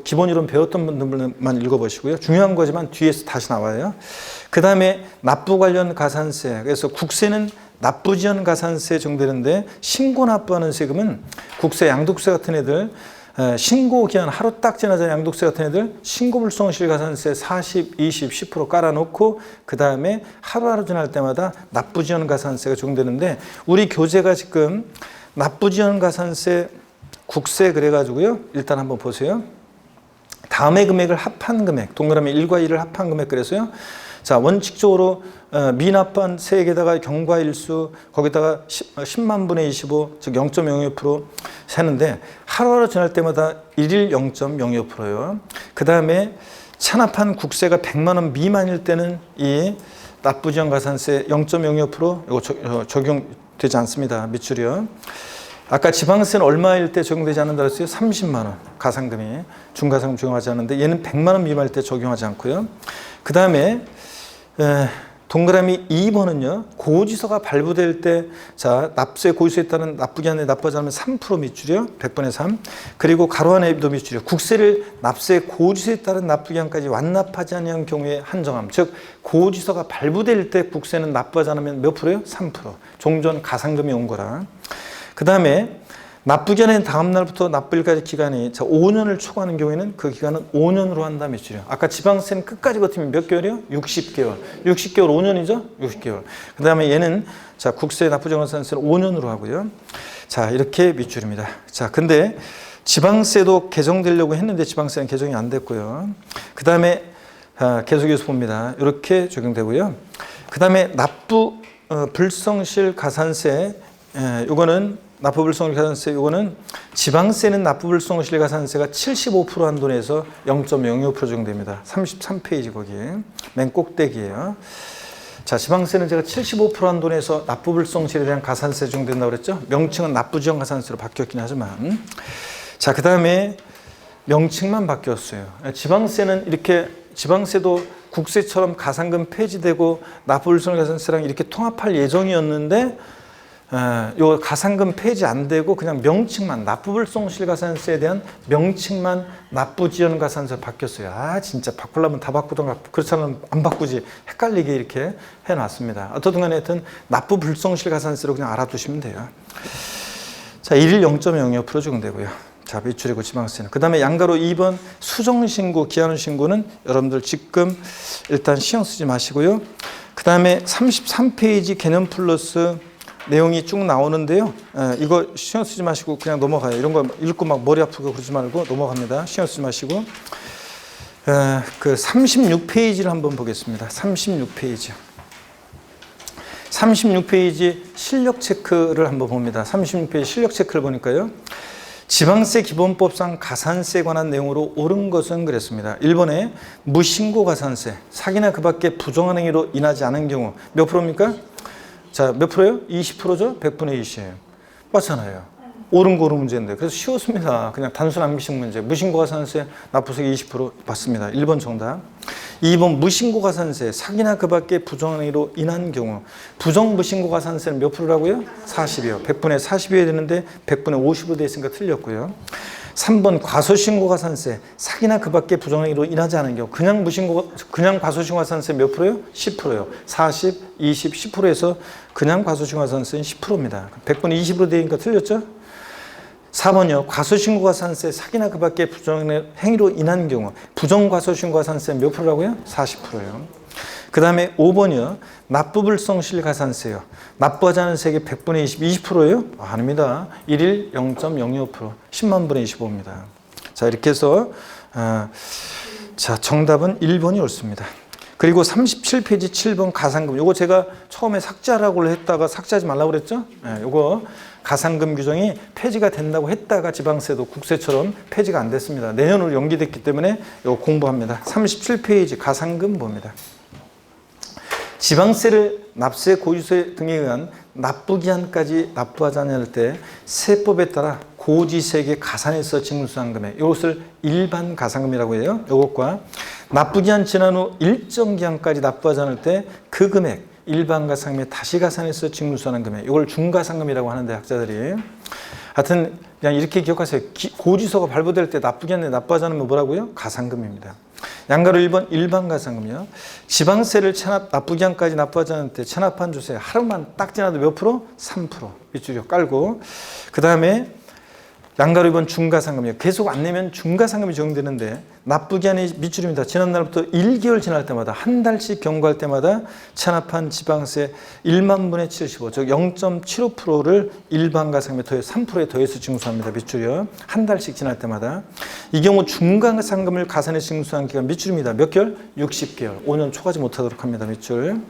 기본 이론 배웠던 분들만 읽어보시고요. 중요한 거지만 뒤에서 다시 나와요. 그 다음에 납부 관련 가산세. 그래서 국세는 납부지원 가산세 적용되는데 신고 납부하는 세금은 국세, 양도세 같은 애들 신고 기한 하루 딱 지나자 양도세 같은 애들 신고불성실 가산세 40, 20, 10% 깔아놓고 그 다음에 하루하루 지날 때마다 납부지원 가산세가 적용되는데 우리 교재가 지금 납부지원 가산세 국세 그래가지고요. 일단 한번 보세요. 다음의 금액을 합한 금액 동그라미 1과 2를 합한 금액 그래서요. 자 원칙적으로 미납부한 세액에다가 경과일수 거기다가 10만 분의 25 즉 0.02% 세는데 하루하루 지날 때마다 1일 0.02%요. 그 다음에 찬합한 국세가 100만 원 미만일 때는 이 납부지원 가산세 0.02% 이거 적용되지 않습니다. 밑줄이요. 아까 지방세는 얼마일 때 적용되지 않는다 그랬어요? 30만 원 가산금이 중가산금 적용하지 않는데 얘는 100만 원 미만일 때 적용하지 않고요. 그 다음에 동그라미 2번은요. 고지서가 발부될 때 자 납세 고지서에 따른 납부기한에 납부하지 않으면 3% 밑줄이요. 100분의 3. 그리고 가로 안에도 밑줄이요. 국세를 납세 고지서에 따른 납부기한까지 완납하지 않은 경우에 한정함. 즉 고지서가 발부될 때 국세는 납부하지 않으면 몇 프로요? 3%. 종전 가산금이 온 거라. 그 다음에 납부기한의 다음 날부터 납부일까지 기간이 5년을 초과하는 경우에는 그 기간은 5년으로 한다 밑줄이요. 아까 지방세는 끝까지 버티면 몇 개월이요? 60개월. 60개월 5년이죠? 60개월. 그 다음에 얘는 자 국세 납부정가산세는 5년으로 하고요. 자 이렇게 밑줄입니다. 자 근데 지방세도 개정되려고 했는데 지방세는 개정이 안 됐고요. 그 다음에 계속해서 봅니다. 이렇게 적용되고요. 그 다음에 납부 불성실 가산세 이거는 납부불성실가산세 이거는 지방세는 납부불성실가산세가 75% 한도내에서 0.02% 정도 됩니다. 33페이지 거기 맨 꼭대기예요. 자, 지방세는 제가 75% 한도내에서 납부불성실에 대한 가산세 적용된다고 그랬죠. 명칭은 납부지원가산세로 바뀌었긴 하지만 자, 그 다음에 명칭만 바뀌었어요. 지방세는 이렇게 지방세도 국세처럼 가산금 폐지되고 납부불성실가산세랑 이렇게 통합할 예정이었는데 요 가산금 폐지 안 되고 그냥 명칭만 납부불성실가산세에 대한 명칭만 납부지원가산세로 바뀌었어요. 아 진짜 바꾸려면 다 바꾸던가 그렇지 않으면 안 바꾸지 헷갈리게 이렇게 해놨습니다. 어떻든 간에 하여튼 납부불성실가산세로 그냥 알아두시면 돼요. 자, 1일 0.02% 적용되고요. 자, 매출이고 지방세는. 그 다음에 양가로 2번 수정신고, 기한후 신고는 여러분들 지금 일단 신경 쓰지 마시고요. 그 다음에 33페이지 개념 플러스 내용이 쭉 나오는데요. 이거 신경 쓰지 마시고 그냥 넘어가요. 이런 거 읽고 막 머리 아프고 그러지 말고 넘어갑니다. 신경 쓰지 마시고. 그 36페이지를 한번 보겠습니다. 36페이지. 36페이지 실력 체크를 한번 봅니다. 36페이지 실력 체크를 보니까요. 지방세 기본법상 가산세에 관한 내용으로 옳은 것은 그랬습니다. 1번에 무신고 가산세, 사기나 그 밖에 부정한 행위로 인하지 않은 경우 몇 프로입니까? 자, 몇 프로예요? 20%죠? 100분의 20이에요. 맞잖아요. 옳은 고루 문제인데. 그래서 쉬웠습니다. 그냥 단순 암기식 문제. 무신고 가산세 납부세액 20% 맞습니다. 1번 정답. 2번 무신고 가산세, 사기나 그 밖에 부정한 행위로 인한 경우. 부정 무신고 가산세는 몇 프로라고요? 40이요. 100분의 40이어야 되는데 100분의 50으로 되어 있으니까 틀렸고요. 3번 과소신고 가산세, 사기나 그 밖에 부정행위로 인하지 않은 경우. 그냥 과소신고 가산세 몇 프로요? 10%요. 40, 20, 10%에서 그냥 과소신고 가산세는 10%입니다. 100분의 20으로 되어 있으니까 틀렸죠? 4번이요. 과소신고 가산세, 사기나 그 밖에 부정행위로 인한 경우. 부정과소신고 가산세 몇 프로라고요? 40%요. 그 다음에 5번이요. 납부불성실 가산세요. 납부하지 않은 세액의 100분의 20, 20%예요? 아닙니다. 1일 0.02%, 10만 분의 25입니다. 자, 이렇게 해서 자, 정답은 1번이 옳습니다. 그리고 37페이지 7번 가산금. 요거 제가 처음에 삭제하라고 했다가 삭제하지 말라고 그랬죠? 요거 가산금 규정이 폐지가 된다고 했다가 지방세도 국세처럼 폐지가 안 됐습니다. 내년으로 연기됐기 때문에 요거 공부합니다. 37페이지 가산금 봅니다. 지방세를 납세, 고지세 등에 의한 납부기한까지 납부하지 않을 때 세법에 따라 고지세액에 가산해서 징수한 금액, 이것을 일반 가산금이라고 해요. 이것과 납부기한 지난 후 일정 기한까지 납부하지 않을 때 그 금액, 일반 가산금에 다시 가산해서 징수하는 금액, 이걸 중가산금이라고 하는데 학자들이 하여튼 그냥 이렇게 기억하세요. 고지서가 발부될 때 납부기한에 납부하지 않으면 뭐라고요? 가산금입니다. 양가로 1번 일반 가산금이요. 지방세를 납부기한까지 납부하지 않을 때 체납한 주세 하루만 딱 지나도 몇 프로? 3%. 밑줄이 깔고. 그 다음에 양가로 2번 중가상금이요. 계속 안 내면 중가상금이 적용되는데 납부기한이 밑줄입니다. 지난 날부터 1개월 지날 때마다 한 달씩 경과할 때마다 체납한 지방세 1만 분의 75, 즉 0.75%를 일반 가상금에 더해 3%에 더해서 징수합니다. 밑줄이요. 한 달씩 지날 때마다. 이 경우 중가상금을 가산해 징수한 기간 밑줄입니다. 몇 개월? 60개월. 5년 초과하지 못하도록 합니다. 밑줄.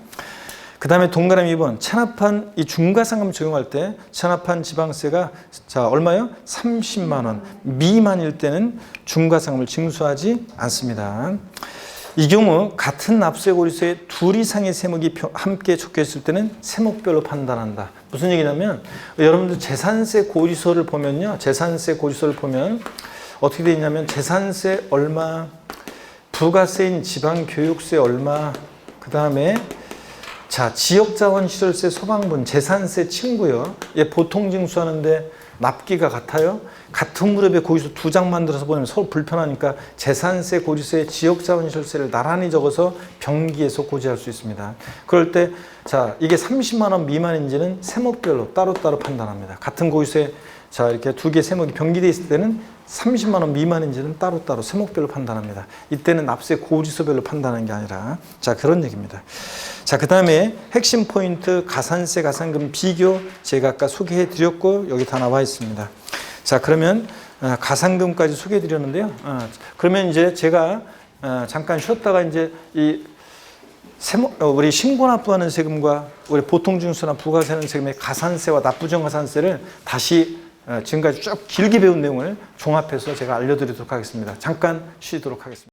그 다음에 동그라미 2번 체납한 이 중가상금 적용할 때 체납한 지방세가 자 얼마요? 30만 원 미만일 때는 중가상금을 징수하지 않습니다. 이 경우 같은 납세 고지서에 둘 이상의 세목이 함께 적혀 있을 때는 세목별로 판단한다. 무슨 얘기냐면 여러분들 재산세 고지서를 보면요. 재산세 고지서를 보면 어떻게 되어 있냐면 재산세 얼마, 부가세인 지방교육세 얼마, 그 다음에 자, 지역자원시설세 소방분, 재산세 친구요. 얘 보통 징수하는데 납기가 같아요. 같은 무렵에 고지서 2장 만들어서 보내면 서로 불편하니까 재산세, 고지서에 지역자원시설세를 나란히 적어서 병기에서 고지할 수 있습니다. 그럴 때, 자, 이게 30만 원 미만인지는 세목별로 따로따로 판단합니다. 같은 고지서에 자, 이렇게 두 개 세목이 병기되어 있을 때는 30만 원 미만인지는 따로따로 세목별로 판단합니다. 이때는 납세 고지서별로 판단하는 게 아니라 자, 그런 얘기입니다. 자, 그 다음에 핵심 포인트 가산세, 가산금 비교 제가 아까 소개해 드렸고 여기 다 나와 있습니다. 자, 그러면 가산금까지 소개해 드렸는데요. 그러면 이제 제가 잠깐 쉬었다가 이제 이 우리 신고납부하는 세금과 우리 보통징수나 부가세는 세금의 가산세와 납부정가산세를 다시 지금까지 쭉 길게 배운 내용을 종합해서 제가 알려드리도록 하겠습니다. 잠깐 쉬도록 하겠습니다.